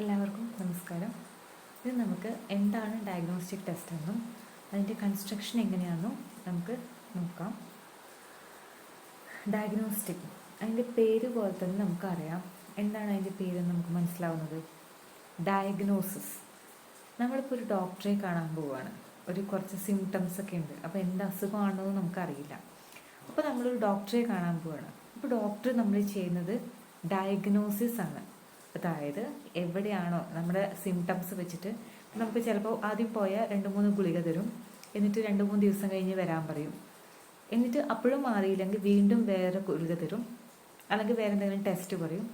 എല്ലാവർക്കും നമസ്കാരം. ഇത് നമുക്ക് എന്താണ് ഡയഗ്നോസ്റ്റിക് ടെസ്റ്റ് എന്നും അതിൻ്റെ കൺസ്ട്രക്ഷൻ എങ്ങനെയാണെന്നും നമുക്ക് നോക്കാം. ഡയഗ്നോസ്റ്റിക്, അതിൻ്റെ പേര് പോലെ തന്നെ നമുക്കറിയാം എന്താണ് അതിൻ്റെ പേരെന്ന് നമുക്ക് മനസ്സിലാവുന്നത്. ഡയഗ്നോസിസ്. നമ്മളിപ്പോൾ ഒരു ഡോക്ടറെ കാണാൻ പോവുകയാണ്, കുറച്ച് സിംറ്റംസ് ഒക്കെ ഉണ്ട്, അപ്പോൾ എന്ത് അസുഖമാണെന്ന് നമുക്കറിയില്ല. അപ്പോൾ നമ്മളൊരു ഡോക്ടറെ കാണാൻ പോവുകയാണ്. അപ്പോൾ ഡോക്ടർ നമ്മൾ ചെയ്യുന്നത് ഡയഗ്നോസിസ് ആണ്. അതായത് എവിടെയാണോ നമ്മുടെ സിംറ്റംസ് വെച്ചിട്ട് നമുക്ക് ചിലപ്പോൾ ആദ്യം പോയാൽ 2-3 ഗുളിക തരും, എന്നിട്ട് 2-3 ദിവസം കഴിഞ്ഞ് വരാൻ പറയും. എന്നിട്ട് അപ്പോഴും മാറിയില്ലെങ്കിൽ വീണ്ടും വേറെ ഗുളിക തരും, അല്ലെങ്കിൽ വേറെ എന്തെങ്കിലും ടെസ്റ്റ് പറയും.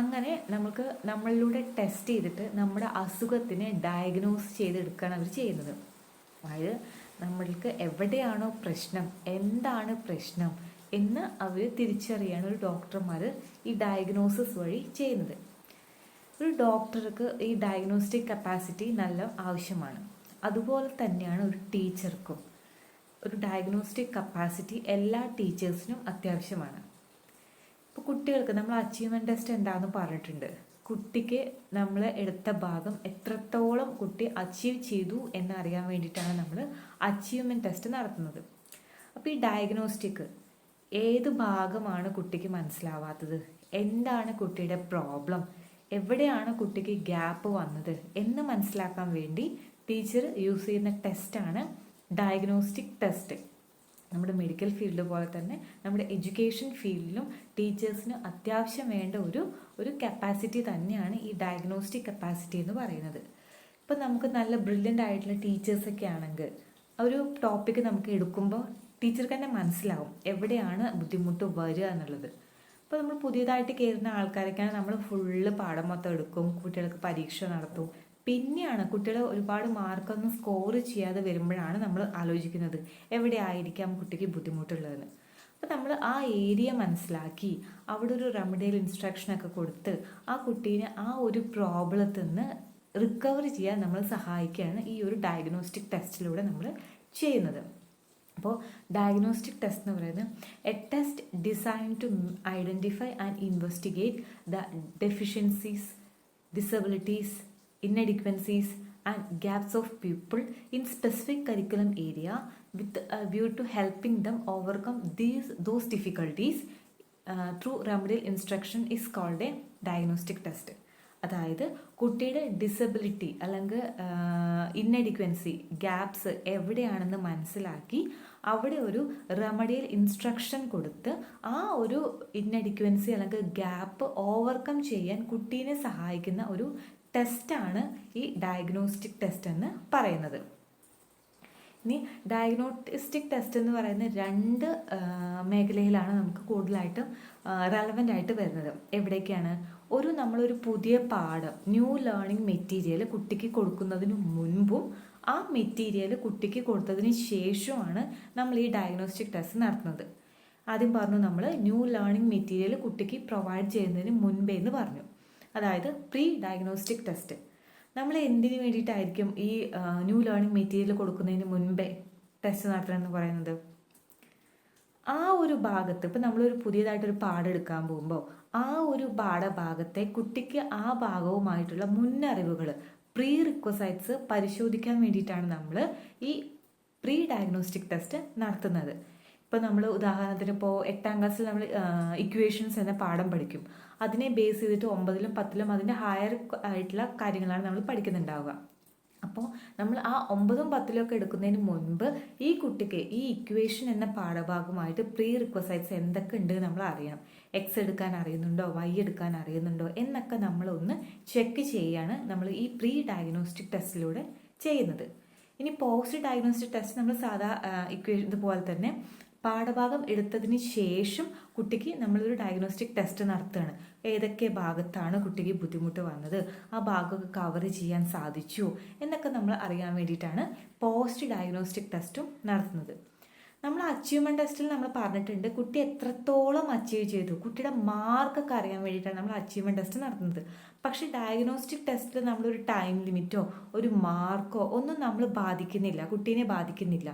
അങ്ങനെ നമുക്ക് നമ്മളിലൂടെ ടെസ്റ്റ് ചെയ്തിട്ട് നമ്മുടെ അസുഖത്തിനെ ഡയഗ്നോസ് ചെയ്തെടുക്കുകയാണ് അവർ ചെയ്യുന്നത്. അതായത് നമ്മൾക്ക് എവിടെയാണോ പ്രശ്നം, എന്താണ് പ്രശ്നം എന്ന് അവർ തിരിച്ചറിയാണ് ഒരു ഡോക്ടർമാർ ഈ ഡയഗ്നോസിസ് വഴി ചെയ്യുന്നത്. ഒരു ഡോക്ടർക്ക് ഈ ഡയഗ്നോസ്റ്റിക് കപ്പാസിറ്റി നല്ല ആവശ്യമാണ്. അതുപോലെ തന്നെയാണ് ഒരു ടീച്ചർക്കും. ഒരു ഡയഗ്നോസ്റ്റിക് കപ്പാസിറ്റി എല്ലാ ടീച്ചേഴ്സിനും അത്യാവശ്യമാണ്. ഇപ്പോൾ കുട്ടികൾക്ക് നമ്മൾ അച്ചീവ്മെൻറ്റ് ടെസ്റ്റ് എന്താണെന്ന് പറഞ്ഞിട്ടുണ്ട്. കുട്ടിക്ക് നമ്മൾ എടുത്ത ഭാഗം എത്രത്തോളം കുട്ടി അച്ചീവ് ചെയ്തു എന്നറിയാൻ വേണ്ടിയിട്ടാണ് നമ്മൾ അച്ചീവ്മെൻറ്റ് ടെസ്റ്റ് നടത്തുന്നത്. അപ്പോൾ ഈ ഡയഗ്നോസ്റ്റിക് ഏത് ഭാഗമാണ് കുട്ടിക്ക് മനസ്സിലാവാത്തത്, എന്താണ് കുട്ടിയുടെ പ്രോബ്ലം, എവിടെയാണ് കുട്ടിക്ക് ഗ്യാപ്പ് വന്നത് എന്ന് മനസ്സിലാക്കാൻ വേണ്ടി ടീച്ചർ യൂസ് ചെയ്യുന്ന ടെസ്റ്റാണ് ഡയഗ്നോസ്റ്റിക് ടെസ്റ്റ്. നമ്മുടെ മെഡിക്കൽ ഫീൽഡ് പോലെ തന്നെ നമ്മുടെ എഡ്യൂക്കേഷൻ ഫീൽഡിലും ടീച്ചേഴ്സിന് അത്യാവശ്യം വേണ്ട ഒരു കപ്പാസിറ്റി തന്നെയാണ് ഈ ഡയഗ്നോസ്റ്റിക് കപ്പാസിറ്റി എന്ന് പറയുന്നത്. ഇപ്പം നമുക്ക് നല്ല ബ്രില്യൻ്റ് ആയിട്ടുള്ള ടീച്ചേഴ്സൊക്കെ ആണെങ്കിൽ ഒരു ടോപ്പിക്ക് നമുക്ക് എടുക്കുമ്പോൾ ടീച്ചർക്ക് തന്നെ മനസ്സിലാവും എവിടെയാണ് ബുദ്ധിമുട്ട് വരിക എന്നുള്ളത്. ഇപ്പോൾ നമ്മൾ പുതിയതായിട്ട് കയറുന്ന ആൾക്കാരൊക്കെയാണ് നമ്മൾ ഫുള്ള് പാഠം മൊത്തം എടുക്കും, കുട്ടികൾക്ക് പരീക്ഷ നടത്തും. പിന്നെയാണ് കുട്ടികൾ ഒരുപാട് മാർക്കൊന്നും സ്കോർ ചെയ്യാതെ വരുമ്പോഴാണ് നമ്മൾ ആലോചിക്കുന്നത് എവിടെ ആയിരിക്കാം കുട്ടിക്ക് ബുദ്ധിമുട്ടുള്ളതെന്ന്. അപ്പോൾ നമ്മൾ ആ ഏരിയ മനസ്സിലാക്കി അവിടെ ഒരു റെമഡിയൽ ഇൻസ്ട്രക്ഷനൊക്കെ കൊടുത്ത് ആ കുട്ടീനെ ആ ഒരു പ്രോബ്ലത്തിൽ നിന്ന് റിക്കവർ ചെയ്യാൻ നമ്മൾ സഹായിക്കുകയാണ് ഈ ഒരു ഡയഗ്നോസ്റ്റിക് ടെസ്റ്റിലൂടെ നമ്മൾ ചെയ്യുന്നത്. അപ്പോൾ ഡയഗ്നോസ്റ്റിക് ടെസ്റ്റ് എന്ന് പറയുന്നത് a test design to identify and investigate the deficiencies, disabilities, inadequacies and gaps of people in specific curriculum area with a view to helping them overcome those difficulties through remedial instruction is called a diagnostic test. അതായത് കുട്ടിയുടെ disability അല്ലെങ്കിൽ ഇന്നെഡിക്വൻസി, gaps എവിടെയാണെന്ന് മനസ്സിലാക്കി അവിടെ ഒരു remedial instruction കൊടുത്ത് ആ ഒരു ഇന്നെഡിക്വൻസി അല്ലെങ്കിൽ ഗ്യാപ്പ് ഓവർകം ചെയ്യാൻ കുട്ടീനെ സഹായിക്കുന്ന ഒരു ടെസ്റ്റാണ് ഈ ഡയഗ്നോസ്റ്റിക് ടെസ്റ്റ് എന്ന് പറയുന്നത്. ഇനി ഡയഗ്നോസ്റ്റിക് ടെസ്റ്റ് എന്ന് പറയുന്നത് 2 മേഖലയിലാണ് നമുക്ക് കൂടുതലായിട്ടും റെലവൻ്റ് ആയിട്ട് വരുന്നത്. എവിടേക്കാണ്? നമ്മളൊരു പുതിയ പാഠം, ന്യൂ ലേണിംഗ് മെറ്റീരിയൽ കുട്ടിക്ക് കൊടുക്കുന്നതിന് മുൻപും ആ മെറ്റീരിയൽ കുട്ടിക്ക് കൊടുത്തതിന് ശേഷവുമാണ് നമ്മൾ ഈ ഡയഗ്നോസ്റ്റിക് ടെസ്റ്റ് നടത്തുന്നത്. ആദ്യം പറഞ്ഞു നമ്മൾ ന്യൂ ലേണിംഗ് മെറ്റീരിയൽ കുട്ടിക്ക് പ്രൊവൈഡ് ചെയ്യുന്നതിന് മുൻപേ എന്ന് പറഞ്ഞു. അതായത് പ്രീ ഡയഗ്നോസ്റ്റിക് ടെസ്റ്റ്. നമ്മൾ എന്തിനു വേണ്ടിയിട്ടായിരിക്കും ഈ ന്യൂ ലേണിംഗ് മെറ്റീരിയൽ കൊടുക്കുന്നതിന് മുൻപേ ടെസ്റ്റ് നടത്തണമെന്ന് പറയുന്നത്? ആ ഒരു ഭാഗത്ത് ഇപ്പം നമ്മളൊരു പുതിയതായിട്ടൊരു പാഠം എടുക്കാൻ പോകുമ്പോൾ ആ ഒരു പാഠഭാഗത്തെ കുട്ടിക്ക് ആ ഭാഗവുമായിട്ടുള്ള മുന്നറിവുകൾ, പ്രീ റിക്വസൈറ്റ്സ് പരിശോധിക്കാൻ വേണ്ടിയിട്ടാണ് നമ്മൾ ഈ പ്രീ ഡയഗ്നോസ്റ്റിക് ടെസ്റ്റ് നടത്തുന്നത്. ഇപ്പോൾ നമ്മൾ ഉദാഹരണത്തിന് ഇപ്പോൾ 8ാം ക്ലാസ്സിൽ നമ്മൾ ഇക്വേഷൻസ് എന്ന പാഠം പഠിക്കും. അതിനെ ബേസ് ചെയ്തിട്ട് 9ലും 10ലും അതിൻ്റെ ഹയർ ആയിട്ടുള്ള കാര്യങ്ങളാണ് നമ്മൾ പഠിക്കുന്നുണ്ടാവുക. അപ്പോൾ നമ്മൾ ആ 9ഉം 10ലും ഒക്കെ എടുക്കുന്നതിന് മുൻപ് ഈ കുട്ടിക്ക് ഈ ഇക്വേഷൻ എന്ന പാഠഭാഗമായിട്ട് പ്രീ റിക്വസൈറ്റ്സ് എന്തൊക്കെ ഉണ്ട് നമ്മൾ അറിയണം. എക്സ് എടുക്കാൻ അറിയുന്നുണ്ടോ, വൈ എടുക്കാൻ അറിയുന്നുണ്ടോ എന്നൊക്കെ നമ്മളൊന്ന് ചെക്ക് ചെയ്യാണ് നമ്മൾ ഈ പ്രീ ഡയഗ്നോസ്റ്റിക് ടെസ്റ്റിലൂടെ ചെയ്യുന്നത്. ഇനി പോസ്റ്റ് ഡയഗ്നോസ്റ്റിക് ടെസ്റ്റ് നമ്മൾ സാധാ ഇക്വേഷൻ ഇതുപോലെ തന്നെ പാഠഭാഗം എടുത്തതിന് ശേഷം കുട്ടിക്ക് നമ്മളൊരു ഡയഗ്നോസ്റ്റിക് ടെസ്റ്റ് നടത്തുകയാണ്. ഏതൊക്കെ ഭാഗത്താണ് കുട്ടിക്ക് ബുദ്ധിമുട്ട് വന്നത്, ആ ഭാഗമൊക്കെ കവർ ചെയ്യാൻ സാധിച്ചു എന്നൊക്കെ നമ്മൾ അറിയാൻ വേണ്ടിയിട്ടാണ് പോസ്റ്റ് ഡയഗ്നോസ്റ്റിക് ടെസ്റ്റും നടത്തുന്നത്. നമ്മൾ അച്ചീവ്മെൻറ്റ് ടെസ്റ്റിൽ നമ്മൾ പറഞ്ഞിട്ടുണ്ട് കുട്ടി എത്രത്തോളം അച്ചീവ് ചെയ്തു, കുട്ടിയുടെ മാർക്കൊക്കെ അറിയാൻ വേണ്ടിയിട്ടാണ് നമ്മൾ അച്ചീവ്മെൻറ്റ് ടെസ്റ്റ് നടത്തുന്നത്. പക്ഷേ ഡയഗ്നോസ്റ്റിക് ടെസ്റ്റിൽ നമ്മളൊരു ടൈം ലിമിറ്റോ ഒരു മാർക്കോ ഒന്നും നമ്മൾ ബാധിക്കുന്നില്ല, കുട്ടീനെ ബാധിക്കുന്നില്ല.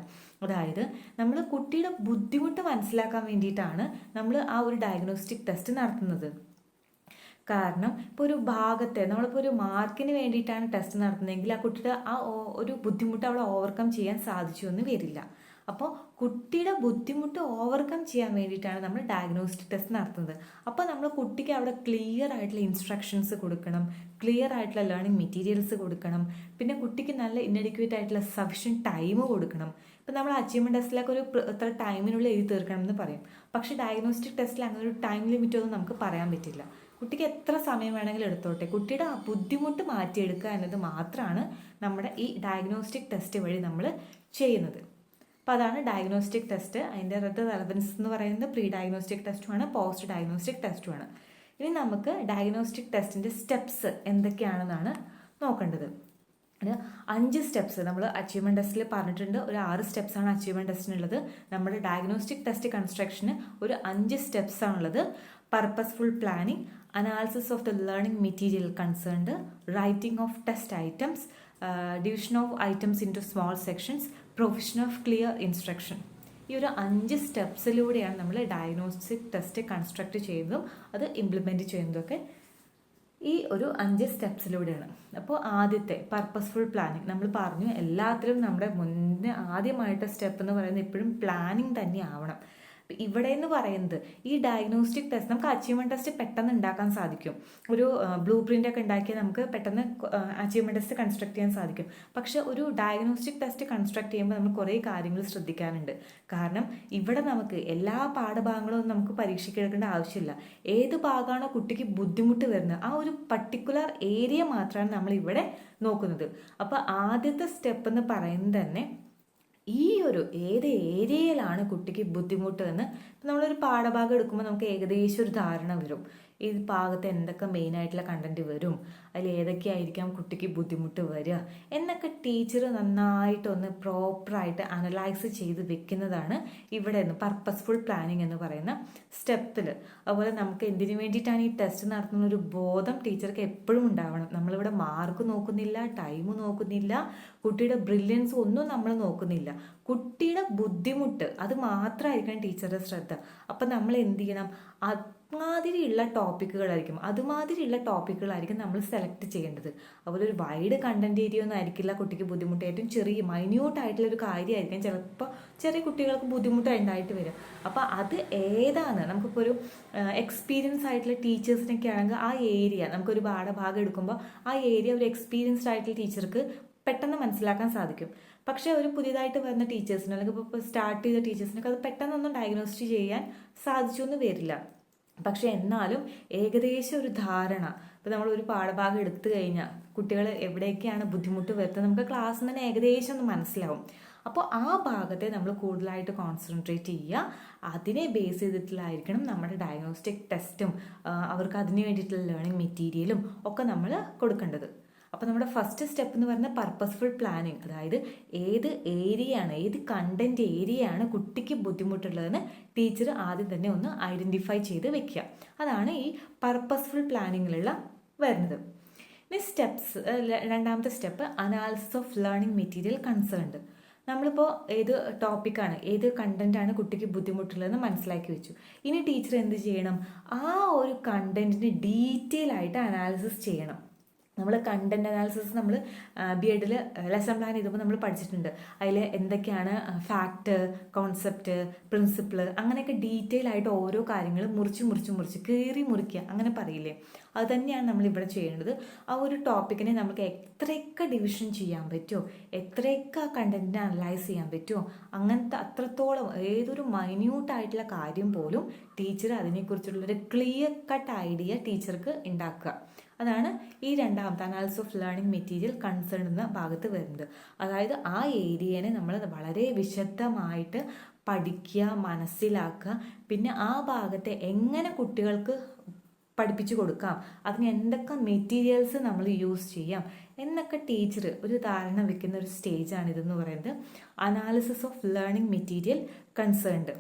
അതായത് നമ്മൾ കുട്ടിയുടെ ബുദ്ധിമുട്ട് മനസ്സിലാക്കാൻ വേണ്ടിയിട്ടാണ് നമ്മൾ ആ ഒരു ഡയഗ്നോസ്റ്റിക് ടെസ്റ്റ് നടത്തുന്നത്. കാരണം ഇപ്പോൾ ഒരു ഭാഗത്തെ നമ്മളിപ്പോൾ ഒരു മാർക്കിന് വേണ്ടിയിട്ടാണ് ടെസ്റ്റ് നടത്തുന്നതെങ്കിൽ ആ കുട്ടിയുടെ ഒരു ബുദ്ധിമുട്ട് അവൾ ഓവർകം ചെയ്യാൻ സാധിച്ചു എന്ന് വരില്ല. അപ്പോൾ കുട്ടിയുടെ ബുദ്ധിമുട്ട് ഓവർകം ചെയ്യാൻ വേണ്ടിയിട്ടാണ് നമ്മൾ ഡയഗ്നോസ്റ്റിക് ടെസ്റ്റ് നടത്തുന്നത്. അപ്പോൾ നമ്മൾ കുട്ടിക്ക് അവിടെ ക്ലിയർ ആയിട്ടുള്ള ഇൻസ്ട്രക്ഷൻസ് കൊടുക്കണം, ക്ലിയർ ആയിട്ടുള്ള ലേണിംഗ് മെറ്റീരിയൽസ് കൊടുക്കണം, പിന്നെ കുട്ടിക്ക് നല്ല ഇന്നഡിക്വേറ്റ് ആയിട്ടുള്ള സഫിഷ്യൻറ്റ് ടൈം കൊടുക്കണം. ഇപ്പം നമ്മൾ അച്ചീവ്മെൻറ്റ് ടെസ്റ്റിലൊക്കെ ഒരു ഇത്ര ടൈമിനുള്ളിൽ എഴുതി തീർക്കണം എന്ന് പറയും. പക്ഷേ ഡയഗ്നോസ്റ്റിക് ടെസ്റ്റിൽ അങ്ങനെ ഒരു ടൈം ലിമിറ്റ് ഒന്നും നമുക്ക് പറയാൻ പറ്റില്ല. കുട്ടിക്ക് എത്ര സമയം വേണമെങ്കിലും എടുത്തോട്ടെ, കുട്ടിയുടെ ആ ബുദ്ധിമുട്ട് മാറ്റിയെടുക്കുക എന്നത് മാത്രമാണ് നമ്മുടെ ഈ ഡയഗ്നോസ്റ്റിക് ടെസ്റ്റ് വഴി നമ്മൾ ചെയ്യുന്നത്. അപ്പോൾ അതാണ് ഡയഗ്നോസ്റ്റിക് ടെസ്റ്റ്. അതിൻ്റെ റെലവൻസ് എന്ന് പറയുന്നത് പ്രീ ഡയഗ്നോസ്റ്റിക് ടെസ്റ്റുമാണ്, പോസ്റ്റ് ഡയഗ്നോസ്റ്റിക് ടെസ്റ്റുമാണ്. ഇനി നമുക്ക് ഡയഗ്നോസ്റ്റിക് ടെസ്റ്റിൻ്റെ സ്റ്റെപ്സ് എന്തൊക്കെയാണെന്നാണ് നോക്കേണ്ടത്. അത് 5 സ്റ്റെപ്സ് നമ്മൾ അച്ചീവ്മെൻറ്റ് ടെസ്റ്റിൽ പറഞ്ഞിട്ടുണ്ട്. ഒരു 6 സ്റ്റെപ്സാണ് അച്ചീവ്മെൻറ്റ് ടെസ്റ്റിനുള്ളത്. നമ്മുടെ ഡയഗ്നോസ്റ്റിക് ടെസ്റ്റ് കൺസ്ട്രക്ഷന് ഒരു 5 സ്റ്റെപ്സാണുള്ളത്. Purposeful planning, analysis of the learning material concerned, writing of test items, division of items into small sections, provision of clear instruction. ഈ ഒരു 5 സ്റ്റെപ്സിലൂടെയാണ് നമ്മൾ ഡയഗ്നോസ്റ്റിക് ടെസ്റ്റ് കൺസ്ട്രക്ട് ചെയ്യുന്നതും അത് ഇംപ്ലിമെൻറ്റ് ചെയ്യുന്നതൊക്കെ ഈ ഒരു 5 സ്റ്റെപ്സിലൂടെയാണ്. അപ്പോൾ ആദ്യത്തെ പർപ്പസ്ഫുൾ പ്ലാനിങ് നമ്മൾ പറഞ്ഞു. എല്ലാത്തിലും നമ്മുടെ മുന്നേ ആദ്യമായിട്ട് സ്റ്റെപ്പ് എന്ന് പറയുന്നത് എപ്പോഴും പ്ലാനിങ് തന്നെ ആവണം. ഇവിടെ എന്ന് പറയുന്നത് ഈ ഡയഗ്നോസ്റ്റിക് ടെസ്റ്റ് നമുക്ക് അച്ചീവ്മെൻറ്റ് ടെസ്റ്റ് പെട്ടെന്ന് ഉണ്ടാക്കാൻ സാധിക്കും. ഒരു ബ്ലൂ പ്രിൻ്റ് ഒക്കെ ഉണ്ടാക്കിയാൽ നമുക്ക് പെട്ടെന്ന് അച്ചീവ്മെൻറ്റ് ടെസ്റ്റ് കൺസ്ട്രക്ട് ചെയ്യാൻ സാധിക്കും. പക്ഷെ ഒരു ഡയഗ്നോസ്റ്റിക് ടെസ്റ്റ് കൺസ്ട്രക്ട് ചെയ്യുമ്പോൾ നമ്മൾ കുറേ കാര്യങ്ങൾ ശ്രദ്ധിക്കാനുണ്ട്. കാരണം ഇവിടെ നമുക്ക് എല്ലാ പാഠഭാഗങ്ങളും നമുക്ക് പരീക്ഷയ്ക്ക് എടുക്കേണ്ട ആവശ്യമില്ല. ഏത് ഭാഗമാണോ കുട്ടിക്ക് ബുദ്ധിമുട്ട് വരുന്നത് ആ ഒരു പർട്ടിക്കുലർ ഏരിയ മാത്രമാണ് നമ്മൾ ഇവിടെ നോക്കുന്നത്. അപ്പോൾ ആദ്യത്തെ സ്റ്റെപ്പ് എന്ന് പറയുന്നത് തന്നെ ഈ ഒരു ഏത് ഏരിയയിലാണ് കുട്ടിക്ക് ബുദ്ധിമുട്ട് എന്ന് നമ്മളൊരു പാഠഭാഗം എടുക്കുമ്പോൾ നമുക്ക് ഏകദേശം ഒരു ധാരണ വരും. ഈ ഭാഗത്ത് എന്തൊക്കെ മെയിനായിട്ടുള്ള കണ്ടന്റ് വരും, അതിൽ ഏതൊക്കെയായിരിക്കാം കുട്ടിക്ക് ബുദ്ധിമുട്ട് വരിക എന്നൊക്കെ ടീച്ചർ നന്നായിട്ടൊന്ന് പ്രോപ്പറായിട്ട് അനലൈസ് ചെയ്ത് വെക്കുന്നതാണ് ഇവിടെ നിന്ന് പർപ്പസ്ഫുൾ പ്ലാനിങ് എന്ന് പറയുന്ന സ്റ്റെപ്പിൽ. അതുപോലെ നമുക്ക് എന്തിനു വേണ്ടിയിട്ടാണ് ഈ ടെസ്റ്റ് നടത്തുന്ന ഒരു ബോധം ടീച്ചർക്ക് എപ്പോഴും ഉണ്ടാവണം. നമ്മളിവിടെ മാർക്ക് നോക്കുന്നില്ല, ടൈം നോക്കുന്നില്ല, കുട്ടിയുടെ ബ്രില്യൻസ് ഒന്നും നമ്മൾ നോക്കുന്നില്ല. കുട്ടിയുടെ ബുദ്ധിമുട്ട് അത് മാത്രമായിരിക്കണം ടീച്ചറുടെ ശ്രദ്ധ. അപ്പം നമ്മൾ എന്ത് ചെയ്യണം, അതുമാതിരിയുള്ള ടോപ്പിക്കുകളായിരിക്കും നമ്മൾ സെലക്ട് ചെയ്യേണ്ടത്. അതുപോലെ ഒരു വൈഡ് കണ്ടന്റ് ഏരിയ ഒന്നും ആയിരിക്കില്ല കുട്ടിക്ക് ബുദ്ധിമുട്ട്. ഏറ്റവും ചെറിയ മൈന്യൂട്ട് ആയിട്ടുള്ള ഒരു കാര്യമായിരിക്കും ചിലപ്പോൾ ചെറിയ കുട്ടികൾക്ക് ബുദ്ധിമുട്ട് ഉണ്ടായിട്ട് വരും. അപ്പോൾ അത് ഏതാണ്, നമുക്കിപ്പോൾ ഒരു എക്സ്പീരിയൻസ് ആയിട്ടുള്ള ടീച്ചേഴ്സിനൊക്കെ ആണെങ്കിൽ ആ ഏരിയ നമുക്കൊരു പാഠഭാഗം എടുക്കുമ്പോൾ ആ ഏരിയ ഒരു എക്സ്പീരിയൻസ്ഡ് ആയിട്ടുള്ള ടീച്ചർക്ക് പെട്ടെന്ന് മനസ്സിലാക്കാൻ സാധിക്കും. പക്ഷേ ഒരു പുതിയതായിട്ട് വരുന്ന ടീച്ചേഴ്സിന് അല്ലെങ്കിൽ ഇപ്പോൾ സ്റ്റാർട്ട് ചെയ്ത ടീച്ചേഴ്സിനൊക്കെ അത് പെട്ടെന്നൊന്നും ഡയഗ്നോസ്റ്റിക് ചെയ്യാൻ സാധിച്ചു എന്ന് വരില്ല. പക്ഷെ എന്നാലും ഏകദേശം ഒരു ധാരണ, ഇപ്പോൾ നമ്മളൊരു പാഠഭാഗം എടുത്തു കഴിഞ്ഞാൽ കുട്ടികൾ എവിടെയൊക്കെയാണ് ബുദ്ധിമുട്ട് വരുന്നത് നമുക്ക് ക്ലാസ്സിൽ നിന്ന് തന്നെ ഏകദേശം ഒന്ന് മനസ്സിലാവും. അപ്പോൾ ആ ഭാഗത്തെ നമ്മൾ കൂടുതലായിട്ട് കോൺസെൻട്രേറ്റ് ചെയ്യുക. അതിനെ ബേസ് ചെയ്തിട്ടുള്ളതായിരിക്കണം നമ്മുടെ ഡയഗ്നോസ്റ്റിക് ടെസ്റ്റും അവർക്ക് അതിന് വേണ്ടിയിട്ടുള്ള ലേണിംഗ് മെറ്റീരിയലും ഒക്കെ നമ്മൾ കൊടുക്കേണ്ടത്. അപ്പോൾ നമ്മുടെ ഫസ്റ്റ് സ്റ്റെപ്പ് എന്ന് പറയുന്നത് പർപ്പസ്ഫുൾ പ്ലാനിങ്. അതായത് ഏത് ഏരിയയാണ്, ഏത് കണ്ടന്റ് ഏരിയയാണ് കുട്ടിക്ക് ബുദ്ധിമുട്ടുള്ളതെന്ന് ടീച്ചർ ആദ്യം തന്നെ ഒന്ന് ഐഡൻറ്റിഫൈ ചെയ്ത് വെക്കുക. അതാണ് ഈ പർപ്പസ്ഫുൾ പ്ലാനിങ്ങിലുള്ള വരുന്നത്. ഇനി രണ്ടാമത്തെ step analysis of learning material concerned. നമ്മളിപ്പോൾ ഏത് ടോപ്പിക്കാണ്, ഏത് കണ്ടന്റാണ് കുട്ടിക്ക് ബുദ്ധിമുട്ടുള്ളതെന്ന് മനസ്സിലാക്കി വെച്ചു. ഇനി ടീച്ചർ എന്ത് ചെയ്യണം, ആ ഒരു കണ്ടന്റിന് ഡീറ്റെയിൽ ആയിട്ട് അനാലിസിസ് ചെയ്യണം. നമ്മൾ കണ്ടന്റ് അനാലിസിസ് നമ്മൾ BEd ലെസൺ പ്ലാൻ ചെയ്തപ്പോൾ നമ്മൾ പഠിച്ചിട്ടുണ്ട്. അതിൽ എന്തൊക്കെയാണ് ഫാക്ട്, കോൺസെപ്റ്റ്, പ്രിൻസിപ്പിൾ, അങ്ങനെയൊക്കെ ഡീറ്റെയിൽ ആയിട്ട് ഓരോ കാര്യങ്ങൾ മുറിച്ച് കീറി മുറിക്കുക അങ്ങനെ പറയില്ലേ, അത് തന്നെയാണ് നമ്മളിവിടെ ചെയ്യേണ്ടത്. ആ ഒരു ടോപ്പിക്കിനെ നമുക്ക് എത്രയൊക്കെ ഡിവിഷൻ ചെയ്യാൻ പറ്റുമോ, എത്രയൊക്കെ ആ കണ്ടന്റിനെ അനലൈസ് ചെയ്യാൻ പറ്റുമോ, അങ്ങനത്തെ അത്രത്തോളം ഏതൊരു മൈന്യൂട്ടായിട്ടുള്ള കാര്യം പോലും ടീച്ചർ അതിനെക്കുറിച്ചുള്ളൊരു ക്ലിയർ കട്ട് ഐഡിയ ടീച്ചർക്ക് ഉണ്ടാക്കുക. അതാണ് ഈ രണ്ടാമത്തെ analysis of learning material concern എന്ന ഭാഗത്ത് വരുന്നത്. അതായത് ആ ഏരിയനെ നമ്മൾ വളരെ വിശദമായിട്ട് പഠിക്കുക, മനസ്സിലാക്കുക, പിന്നെ ആ ഭാഗത്തെ എങ്ങനെ കുട്ടികൾക്ക് പഠിപ്പിച്ചു കൊടുക്കാം, അതിന് എന്തൊക്കെ മെറ്റീരിയൽസ് നമ്മൾ യൂസ് ചെയ്യാം എന്നൊക്കെ ടീച്ചർ ഒരു ധാരണ വെക്കുന്ന ഒരു സ്റ്റേജാണ് ഇതെന്ന് പറയുന്നത് analysis of learning material concerned.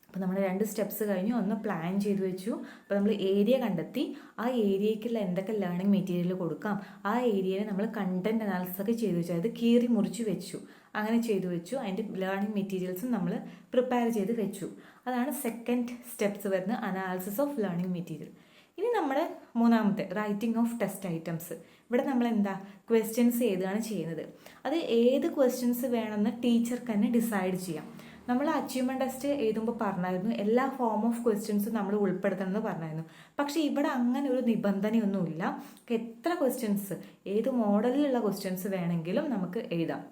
അപ്പോൾ നമ്മൾ 2 സ്റ്റെപ്സ് കഴിഞ്ഞു. ഒന്ന് പ്ലാൻ ചെയ്ത് വെച്ചു. അപ്പോൾ നമ്മൾ ഏരിയ കണ്ടെത്തി, ആ ഏരിയയ്ക്കുള്ള എന്തൊക്കെ ലേണിംഗ് മെറ്റീരിയൽ കൊടുക്കാം, ആ ഏരിയയിൽ നമ്മൾ കണ്ടന്റ് അനാലിസിസ് ഒക്കെ ചെയ്തു വെച്ചു, അതായത് കീറി മുറിച്ച് വെച്ചു, അങ്ങനെ ചെയ്തു വെച്ചു. അതിൻ്റെ ലേണിംഗ് മെറ്റീരിയൽസും നമ്മൾ പ്രിപ്പയർ ചെയ്ത് വെച്ചു. അതാണ് സെക്കൻഡ് സ്റ്റെപ്സ് വരുന്ന അനാലിസിസ് ഓഫ് ലേണിംഗ് മെറ്റീരിയൽ. ഇനി നമ്മുടെ മൂന്നാമത്തെ റൈറ്റിംഗ് ഓഫ് ടെസ്റ്റ് ഐറ്റംസ്. ഇവിടെ നമ്മൾ എന്താ ക്വസ്റ്റ്യൻസ് എഴുതുകയാണ് ചെയ്യുന്നത്. അത് ഏത് ക്വസ്റ്റ്യൻസ് വേണമെന്ന് ടീച്ചർക്ക് തന്നെ ഡിസൈഡ് ചെയ്യാം. നമ്മൾ അച്ചീവ്മെന്റ് ടെസ്റ്റ് എഴുതുമ്പോൾ പറഞ്ഞായിരുന്നു എല്ലാ ഫോം ഓഫ് ക്വസ്റ്റ്യൻസും നമ്മൾ ഉൾപ്പെടുത്തണം എന്ന് പറഞ്ഞായിരുന്നു. പക്ഷെ ഇവിടെ അങ്ങനെ ഒരു നിബന്ധനയൊന്നുമില്ല. എത്ര ക്വസ്റ്റ്യൻസ് ഏത് മോഡലിലുള്ള ക്വസ്റ്റ്യൻസ് വേണമെങ്കിലും നമുക്ക് എഴുതാം.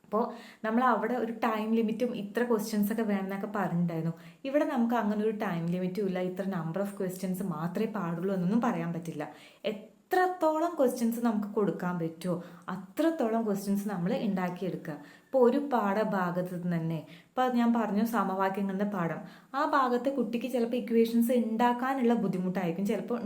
അപ്പോൾ നമ്മൾ അവിടെ ഒരു ടൈം ലിമിറ്റും ഇത്ര ക്വസ്റ്റ്യൻസ് ഒക്കെ വേണമെന്നൊക്കെ പറഞ്ഞിട്ടുണ്ടായിരുന്നു. ഇവിടെ നമുക്ക് അങ്ങനെ ഒരു ടൈം ലിമിറ്റും ഇല്ല. ഇത്ര നമ്പർ ഓഫ് ക്വസ്റ്റ്യൻസ് മാത്രമേ പാടുള്ളൂ എന്നൊന്നും പറയാൻ പറ്റില്ല. എത്രത്തോളം ക്വസ്റ്റ്യൻസ് നമുക്ക് കൊടുക്കാൻ പറ്റുമോ അത്രത്തോളം ക്വസ്റ്റ്യൻസ് നമ്മൾ ഉണ്ടാക്കിയെടുക്കുക. ഇപ്പോൾ ഒരു പാഠഭാഗത്ത് തന്നെ ഇപ്പോൾ ഞാൻ പറഞ്ഞു സമവാക്യങ്ങളുടെ പാഠം, ആ ഭാഗത്ത് കുട്ടിക്ക് ചിലപ്പോൾ ഇക്വേഷൻസ് ഉണ്ടാക്കാനുള്ള ബുദ്ധിമുട്ടായിരിക്കും ചിലപ്പോൾ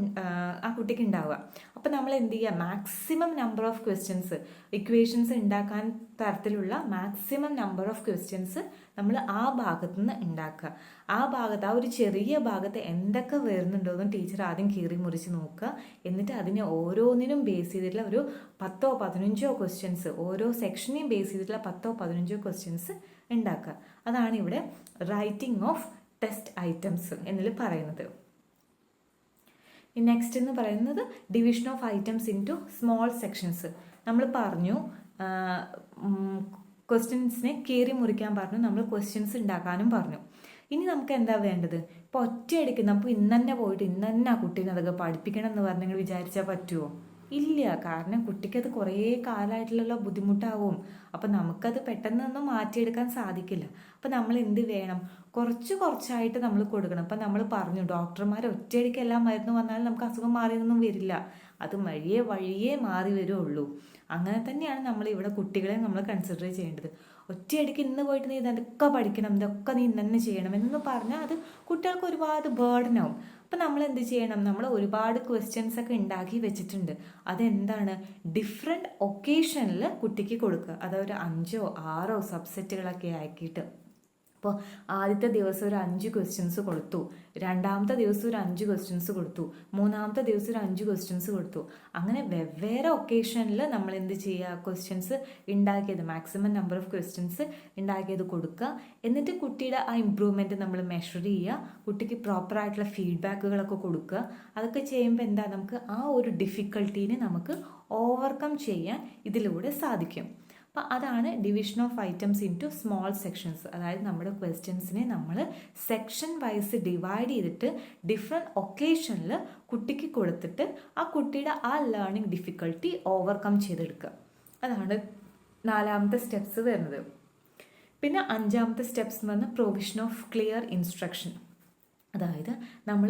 ആ കുട്ടിക്ക് ഉണ്ടാവുക. അപ്പോൾ നമ്മൾ എന്ത് ചെയ്യുക, maximum number of questions equations ഉണ്ടാക്കാൻ തരത്തിലുള്ള മാക്സിമം നമ്പർ ഓഫ് ക്വസ്റ്റ്യൻസ് നമ്മൾ ആ ഭാഗത്തു നിന്ന് ഉണ്ടാക്കുക. ആ ഭാഗത്ത് ആ ഒരു ചെറിയ ഭാഗത്ത് എന്തൊക്കെ വരുന്നുണ്ടോ എന്ന് ടീച്ചർ ആദ്യം കീറി മുറിച്ച് നോക്കുക. എന്നിട്ട് അതിനെ ഓരോന്നിനും ബേസ് ചെയ്തിട്ടുള്ള ഒരു 10 or 15 ക്വസ്റ്റ്യൻസ്, ഓരോ സെക്ഷനെയും ബേസ് ചെയ്തിട്ടുള്ള 10 or 15 ക്വസ്റ്റ്യൻസ് ഉണ്ടാക്കുക. അതാണ് ഇവിടെ റൈറ്റിംഗ് ഓഫ് ടെസ്റ്റ് ഐറ്റംസ് എന്നിൽ പറയുന്നത്. നെക്സ്റ്റ് എന്ന് പറയുന്നത് division of items into small sections. നമ്മൾ പറഞ്ഞു ക്വസ്റ്റ്യൻസിനെ കീറി മുറിക്കാൻ പറഞ്ഞു, നമ്മൾ ക്വസ്റ്റ്യൻസ് ഉണ്ടാക്കാനും പറഞ്ഞു. ഇനി നമുക്ക് എന്താ വേണ്ടത്, ഇപ്പോൾ ഒറ്റയടിക്ക് നമുക്ക് ഇന്ന് തന്നെ പോയിട്ട് ഇന്ന് തന്നെ ആ കുട്ടീനെ അതൊക്കെ പഠിപ്പിക്കണം എന്ന് പറഞ്ഞ് നിങ്ങൾ വിചാരിച്ചാൽ പറ്റുമോ? ഇല്ല. കാരണം കുട്ടിക്കത് കുറേ കാലമായിട്ടുള്ള ബുദ്ധിമുട്ടാവും. അപ്പം നമുക്കത് പെട്ടെന്നൊന്നും മാറ്റിയെടുക്കാൻ സാധിക്കില്ല. അപ്പം നമ്മൾ എന്ത് വേണം, കുറച്ചായിട്ട് നമ്മൾ കൊടുക്കണം. അപ്പം നമ്മൾ പറഞ്ഞു ഡോക്ടർമാർ ഒറ്റയടിക്ക് എല്ലാം മരുന്ന് വന്നാൽ നമുക്ക് അസുഖം മാറിയൊന്നും വരില്ല. അത് വഴിയേ മാറി വരുള്ളൂ. അങ്ങനെ തന്നെയാണ് നമ്മൾ ഇവിടെ കുട്ടികളെ നമ്മൾ കൺസിഡർ ചെയ്യേണ്ടത്. ഒറ്റയടിക്ക് ഇന്ന് പോയിട്ട് നീ ഇതൊക്കെ പഠിക്കണം, ഇതൊക്കെ നീ ഇന്ന് തന്നെ ചെയ്യണം എന്ന് പറഞ്ഞാൽ അത് കുട്ടികൾക്ക് ഒരുപാട് ബേർഡനാവും. അപ്പം നമ്മൾ എന്ത് ചെയ്യണം, നമ്മൾ ഒരുപാട് ക്വസ്റ്റ്യൻസ് ഒക്കെ ഉണ്ടാക്കി വെച്ചിട്ടുണ്ട്. അതെന്താണ്, ഡിഫറെൻറ്റ് ഒക്കേഷനിൽ കുട്ടിക്ക് കൊടുക്കുക. അതൊരു 5 or 6 സബ്സെറ്റുകളൊക്കെ ആക്കിയിട്ട്. അപ്പോൾ ആദ്യത്തെ ദിവസം ഒരു 5 ക്വസ്റ്റ്യൻസ് കൊടുത്തു, രണ്ടാമത്തെ ദിവസം ഒരു 5 ക്വസ്റ്റ്യൻസ് കൊടുത്തു, മൂന്നാമത്തെ ദിവസം ഒരു 5 ക്വസ്റ്റ്യൻസ് കൊടുത്തു. അങ്ങനെ വെവ്വേറെ ഒക്കേഷനിൽ നമ്മൾ എന്ത് ചെയ്യുക, ക്വസ്റ്റ്യൻസ് ഉണ്ടാക്കിയത് മാക്സിമം നമ്പർ ഓഫ് ക്വസ്റ്റ്യൻസ് ഉണ്ടാക്കിയത് കൊടുക്കുക. എന്നിട്ട് കുട്ടിയുടെ ആ ഇമ്പ്രൂവ്മെൻറ്റ് നമ്മൾ മെഷർ ചെയ്യുക, കുട്ടിക്ക് പ്രോപ്പറായിട്ടുള്ള ഫീഡ്ബാക്കുകളൊക്കെ കൊടുക്കുക. അതൊക്കെ ചെയ്യുമ്പോൾ എന്താ, നമുക്ക് ആ ഒരു ഡിഫിക്കൽട്ടീനെ നമുക്ക് ഓവർകം ചെയ്യാൻ ഇതിലൂടെ സാധിക്കും. അപ്പോൾ അതാണ് division of items into small sections. അതായത് നമ്മുടെ ക്വസ്റ്റ്യൻസിനെ നമ്മൾ സെക്ഷൻ വൈസ് ഡിവൈഡ് ചെയ്തിട്ട് ഡിഫറെൻറ്റ് ഒക്കേഷനിൽ കുട്ടിക്ക് കൊടുത്തിട്ട് ആ കുട്ടിയുടെ ആ ലേണിംഗ് ഡിഫിക്കൽട്ടി ഓവർകം ചെയ്തെടുക്കുക. അതാണ് 4ാമത്തെ സ്റ്റെപ്സ് വരുന്നത്. പിന്നെ 5ാമത്തെ സ്റ്റെപ്സ് എന്ന് പറഞ്ഞാൽ പ്രൊവിഷൻ ഓഫ് ക്ലിയർ ഇൻസ്ട്രക്ഷൻ. അതായത് നമ്മൾ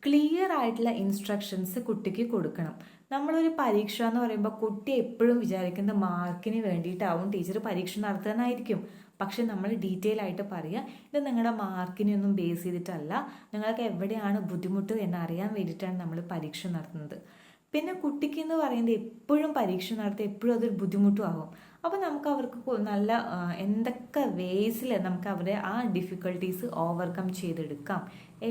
ക്ലിയർ ആയിട്ടുള്ള ഇൻസ്ട്രക്ഷൻസ് കുട്ടിക്ക് കൊടുക്കണം. നമ്മളൊരു പരീക്ഷ എന്ന് പറയുമ്പോൾ കുട്ടി എപ്പോഴും വിചാരിക്കുന്ന മാർക്കിന് വേണ്ടിയിട്ടാവും ടീച്ചർ പരീക്ഷ നടത്താനായിരിക്കും. പക്ഷെ നമ്മൾ ഡീറ്റെയിൽ ആയിട്ട് പറയുക, ഇത് നിങ്ങളുടെ മാർക്കിനെയൊന്നും ബേസ് ചെയ്തിട്ടല്ല, നിങ്ങൾക്ക് എവിടെയാണ് ബുദ്ധിമുട്ട് എന്നറിയാൻ വേണ്ടിയിട്ടാണ് നമ്മൾ പരീക്ഷ നടത്തുന്നത്. പിന്നെ കുട്ടിക്ക് എന്ന് പറയുന്നത് എപ്പോഴും പരീക്ഷ നടത്തി എപ്പോഴും അതൊരു ബുദ്ധിമുട്ടും ആകും. അപ്പോൾ നമുക്ക് അവർക്ക് നല്ല എന്തൊക്കെ വേസിൽ നമുക്ക് അവരെ ആ ഡിഫിക്കൽട്ടീസ് ഓവർകം ചെയ്തെടുക്കാം,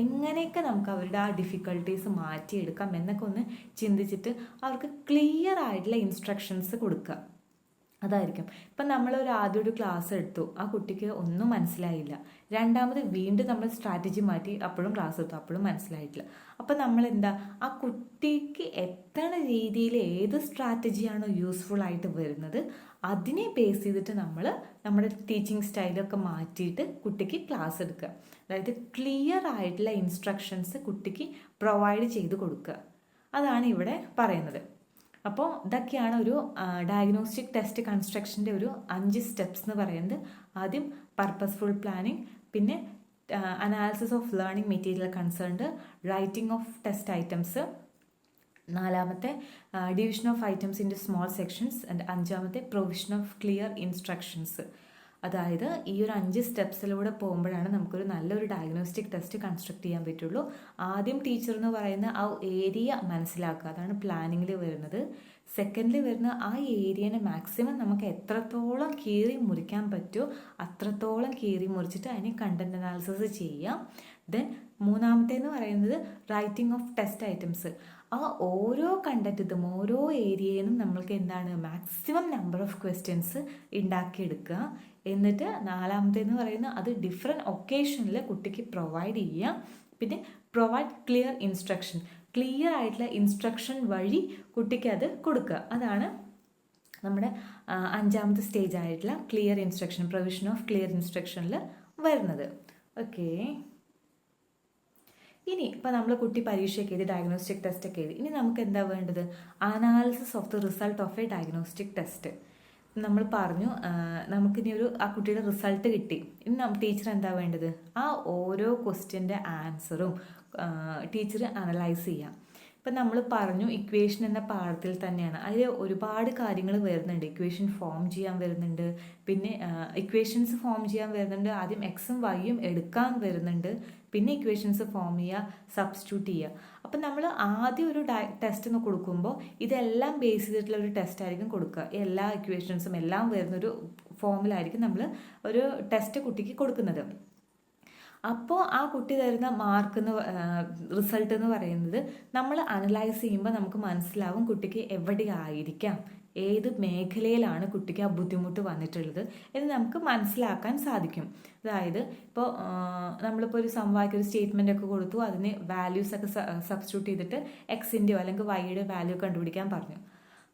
എങ്ങനെയൊക്കെ നമുക്ക് അവരുടെ ആ ഡിഫിക്കൽട്ടീസ് മാറ്റിയെടുക്കാം എന്നൊക്കെ ഒന്ന് ചിന്തിച്ചിട്ട് അവർക്ക് ക്ലിയർ ആയിട്ടുള്ള ഇൻസ്ട്രക്ഷൻസ് കൊടുക്കുക. അതായിരിക്കും. ഇപ്പം നമ്മളൊരു ആദ്യം ഒരു ക്ലാസ് എടുത്തു, ആ കുട്ടിക്ക് ഒന്നും മനസ്സിലായില്ല. രണ്ടാമത് വീണ്ടും നമ്മൾ സ്ട്രാറ്റജി മാറ്റി അപ്പോഴും ക്ലാസ് എടുത്തു, അപ്പോഴും മനസ്സിലായിട്ടില്ല. അപ്പം നമ്മൾ എന്താ, ആ കുട്ടിക്ക് എത്തണ രീതിയിൽ ഏത് സ്ട്രാറ്റജിയാണോ യൂസ്ഫുൾ ആയിട്ട് വരുന്നത് അതിനെ ബേസ് ചെയ്തിട്ട് നമ്മൾ നമ്മുടെ ടീച്ചിങ് സ്റ്റൈലൊക്കെ മാറ്റിയിട്ട് കുട്ടിക്ക് ക്ലാസ് എടുക്കുക. അതായത് ക്ലിയർ ആയിട്ടുള്ള ഇൻസ്ട്രക്ഷൻസ് കുട്ടിക്ക് പ്രൊവൈഡ് ചെയ്ത് കൊടുക്കുക. അതാണ് ഇവിടെ പറയുന്നത്. അപ്പോൾ ഇതൊക്കെയാണ് ഒരു ഡയഗ്നോസ്റ്റിക് ടെസ്റ്റ് കൺസ്ട്രക്ഷൻ്റെ ഒരു 5 സ്റ്റെപ്സ് എന്ന് പറയുന്നത്. ആദ്യം പർപ്പസ്ഫുൾ പ്ലാനിങ്, പിന്നെ analysis of learning material concerned, writing of test items, 4ാമത്തെ division of items into small sections, and 5ാമത്തെ പ്രൊവിഷൻ ഓഫ് ക്ലിയർ ഇൻസ്ട്രക്ഷൻസ്. അതായത് ഈ ഒരു 5 സ്റ്റെപ്സിലൂടെ പോകുമ്പോഴാണ് നമുക്കൊരു നല്ലൊരു ഡയഗ്നോസ്റ്റിക് ടെസ്റ്റ് കൺസ്ട്രക്ട് ചെയ്യാൻ പറ്റുള്ളൂ. ആദ്യം ടീച്ചർ എന്ന് പറയുന്ന ആ ഏരിയ മനസ്സിലാക്കുക, അതാണ് പ്ലാനിങ്ങിൽ വരുന്നത്. സെക്കൻഡിൽ വരുന്ന ആ ഏരിയനെ മാക്സിമം നമുക്ക് എത്രത്തോളം കീറി മുറിക്കാൻ പറ്റുമോ അത്രത്തോളം കീറി മുറിച്ചിട്ട് അതിനെ കണ്ടന്റ് അനാലിസിസ് ചെയ്യാം. ദെൻ 3ാമത്തേന്ന് പറയുന്നത് റൈറ്റിംഗ് ഓഫ് ടെസ്റ്റ് ഐറ്റംസ്. ആ ഓരോ കണ്ടന്റിതും ഓരോ ഏരിയയിലും നമ്മൾക്ക് എന്താണ് മാക്സിമം നമ്പർ ഓഫ് ക്വസ്റ്റ്യൻസ് ഉണ്ടാക്കിയെടുക്കുക. എന്നിട്ട് 4ാമത്തേന്ന് പറയുന്നത് അത് ഡിഫറെൻറ്റ് ഒക്കേഷനിൽ കുട്ടിക്ക് പ്രൊവൈഡ് ചെയ്യുക. പിന്നെ പ്രൊവൈഡ് ക്ലിയർ ഇൻസ്ട്രക്ഷൻ. ക്ലിയർ ആയിട്ടുള്ള ഇൻസ്ട്രക്ഷൻ വഴി കുട്ടിക്ക് അത് കൊടുക്കുക. അതാണ് നമ്മുടെ 5ാമത്തെ സ്റ്റേജ് ആയിട്ടുള്ള clear instruction, provision of clear ഇൻസ്ട്രക്ഷനിൽ വരുന്നത്. ഓക്കെ, ഇനി ഇപ്പോൾ നമ്മൾ കുട്ടി പരീക്ഷയൊക്കെ എഴുതി ഡയഗ്നോസ്റ്റിക് ടെസ്റ്റ് ഒക്കെ എഴുതി, ഇനി നമുക്ക് എന്താ വേണ്ടത്? Analysis of the result of A diagnostic test. നമ്മൾ പറഞ്ഞു നമുക്കിനി ആ കുട്ടിയുടെ റിസൾട്ട് കിട്ടി. ഇനി ടീച്ചർ എന്താ വേണ്ടത്? ആ ഓരോ ക്വസ്റ്റ്യൻ്റെ ആൻസറും ടീച്ചർ അനലൈസ് ചെയ്യാം. ഇപ്പം നമ്മൾ പറഞ്ഞു ഇക്വേഷൻ എന്ന പാഠത്തിൽ തന്നെയാണ്, അതിൽ ഒരുപാട് കാര്യങ്ങൾ വരുന്നുണ്ട്. ഇക്വേഷൻ ഫോം ചെയ്യാൻ വരുന്നുണ്ട്, പിന്നെ ഇക്വേഷൻസ് ഫോം ചെയ്യാൻ വരുന്നുണ്ട്, ആദ്യം എക്സും വൈയും എടുക്കാൻ വരുന്നുണ്ട്, പിന്നെ ഇക്വേഷൻസ് ഫോം ചെയ്യുക, സബ്സ്റ്റിറ്റ്യൂട്ട് ചെയ്യുക. അപ്പം നമ്മൾ ആദ്യം ഒരു ടെസ്റ്റ് ഒന്ന് കൊടുക്കുമ്പോൾ ഇതെല്ലാം ബേസ് ചെയ്തിട്ടുള്ള ഒരു ടെസ്റ്റ് ആയിരിക്കും കൊടുക്കുക. എല്ലാ ഇക്വേഷൻസും എല്ലാം വരുന്നൊരു ഫോമിലായിരിക്കും നമ്മൾ ഒരു ടെസ്റ്റ് കുട്ടിക്ക് കൊടുക്കുന്നത്. അപ്പോൾ ആ കുട്ടി തരുന്ന മാർക്ക് റിസൾട്ട് എന്ന് പറയുന്നത് നമ്മൾ അനലൈസ് ചെയ്യുമ്പോൾ നമുക്ക് മനസ്സിലാവും കുട്ടിക്ക് എവിടെയായിരിക്കാം, ഏത് മേഖലയിലാണ് കുട്ടിക്ക് ആ ബുദ്ധിമുട്ട് വന്നിട്ടുള്ളത് എന്ന് നമുക്ക് മനസ്സിലാക്കാൻ സാധിക്കും. അതായത് ഇപ്പോൾ നമ്മളിപ്പോൾ ഒരു സമവാക്യം, ഒരു സ്റ്റേറ്റ്മെൻ്റ് ഒക്കെ കൊടുത്തു, അതിന് വാല്യൂസ് ഒക്കെ സബ്സ്റ്റിറ്റ്യൂട്ട് ചെയ്തിട്ട് എക്സിൻ്റെയോ അല്ലെങ്കിൽ വൈയുടെ വാല്യൂ കണ്ടുപിടിക്കാൻ പറഞ്ഞു.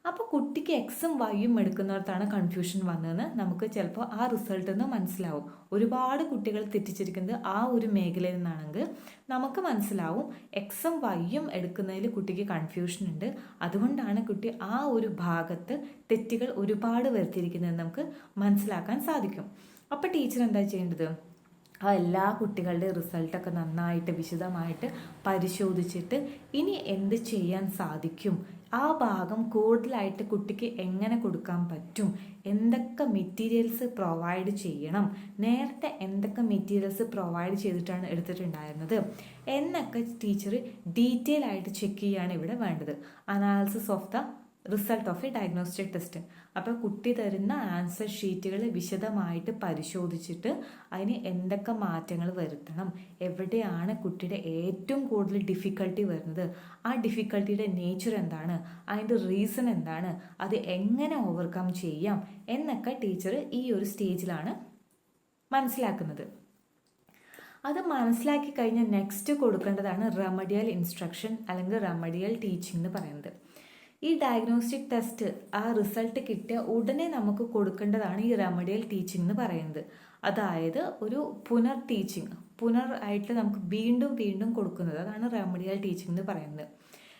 അപ്പോൾ കുട്ടിക്ക് എക്സും വൈയും എടുക്കുന്നിടത്താണ് കൺഫ്യൂഷൻ വന്നതെന്ന് നമുക്ക് ചിലപ്പോൾ ആ റിസൾട്ടിൽ നിന്ന് മനസ്സിലാവും. ഒരുപാട് കുട്ടികൾ തെറ്റിച്ചിരിക്കുന്നത് ആ ഒരു മേഖലയിൽ നിന്നാണെങ്കിൽ നമുക്ക് മനസ്സിലാവും എക്സും വൈയും എടുക്കുന്നതിൽ കുട്ടിക്ക് കൺഫ്യൂഷൻ ഉണ്ട്, അതുകൊണ്ടാണ് കുട്ടി ആ ഒരു ഭാഗത്ത് തെറ്റുകൾ ഒരുപാട് വരുത്തിയിരിക്കുന്നതെന്ന് നമുക്ക് മനസ്സിലാക്കാൻ സാധിക്കും. അപ്പോൾ ടീച്ചർ എന്താ ചെയ്യേണ്ടത്? ആ എല്ലാ കുട്ടികളുടെ റിസൾട്ടൊക്കെ നന്നായിട്ട് വിശദമായിട്ട് പരിശോധിച്ചിട്ട് ഇനി എന്ത് ചെയ്യാൻ സാധിക്കും, ആ ഭാഗം കൂടുതലായിട്ട് കുട്ടിക്ക് എങ്ങനെ കൊടുക്കാൻ പറ്റും, എന്തൊക്കെ മെറ്റീരിയൽസ് പ്രൊവൈഡ് ചെയ്യണം, നേരത്തെ എന്തൊക്കെ മെറ്റീരിയൽസ് പ്രൊവൈഡ് ചെയ്തിട്ടാണ് എടുത്തിട്ടുണ്ടായിരുന്നത് എന്നൊക്കെ ടീച്ചർ ഡീറ്റെയിൽ ആയിട്ട് ചെക്ക് ചെയ്യുകയാണ് ഇവിടെ വേണ്ടത്. Analysis of the result of A diagnostic test. അപ്പോൾ കുട്ടി തരുന്ന ആൻസർ ഷീറ്റുകൾ വിശദമായിട്ട് പരിശോധിച്ചിട്ട് അതിന് എന്തൊക്കെ മാറ്റങ്ങൾ വരുത്തണം, എവിടെയാണ് കുട്ടിയുടെ ഏറ്റവും കൂടുതൽ ഡിഫിക്കൽട്ടി വരുന്നത്, ആ ഡിഫിക്കൽട്ടിയുടെ നേച്ചർ എന്താണ്, അതിൻ്റെ റീസൺ എന്താണ്, അത് എങ്ങനെ ഓവർകം ചെയ്യാം എന്നൊക്കെ ടീച്ചർ ഈ ഒരു സ്റ്റേജിലാണ് മനസ്സിലാക്കുന്നത്. അത് മനസ്സിലാക്കി കഴിഞ്ഞാൽ നെക്സ്റ്റ് കൊടുക്കേണ്ടതാണ് റെമഡിയൽ ഇൻസ്ട്രക്ഷൻ അല്ലെങ്കിൽ റെമഡിയൽ ടീച്ചിങ് എന്ന് പറയുന്നത്. ഈ ഡയഗ്നോസ്റ്റിക് ടെസ്റ്റ് ആ റിസൾട്ട് കിട്ടിയ ഉടനെ നമുക്ക് കൊടുക്കേണ്ടതാണ് ഈ റെമഡിയൽ ടീച്ചിങ് എന്ന് പറയുന്നത്. അതായത് ഒരു പുനർ ടീച്ചിങ്, ആയിട്ട് നമുക്ക് വീണ്ടും വീണ്ടും കൊടുക്കുന്നത്, അതാണ് റെമഡിയൽ ടീച്ചിങ് എന്ന് പറയുന്നത്.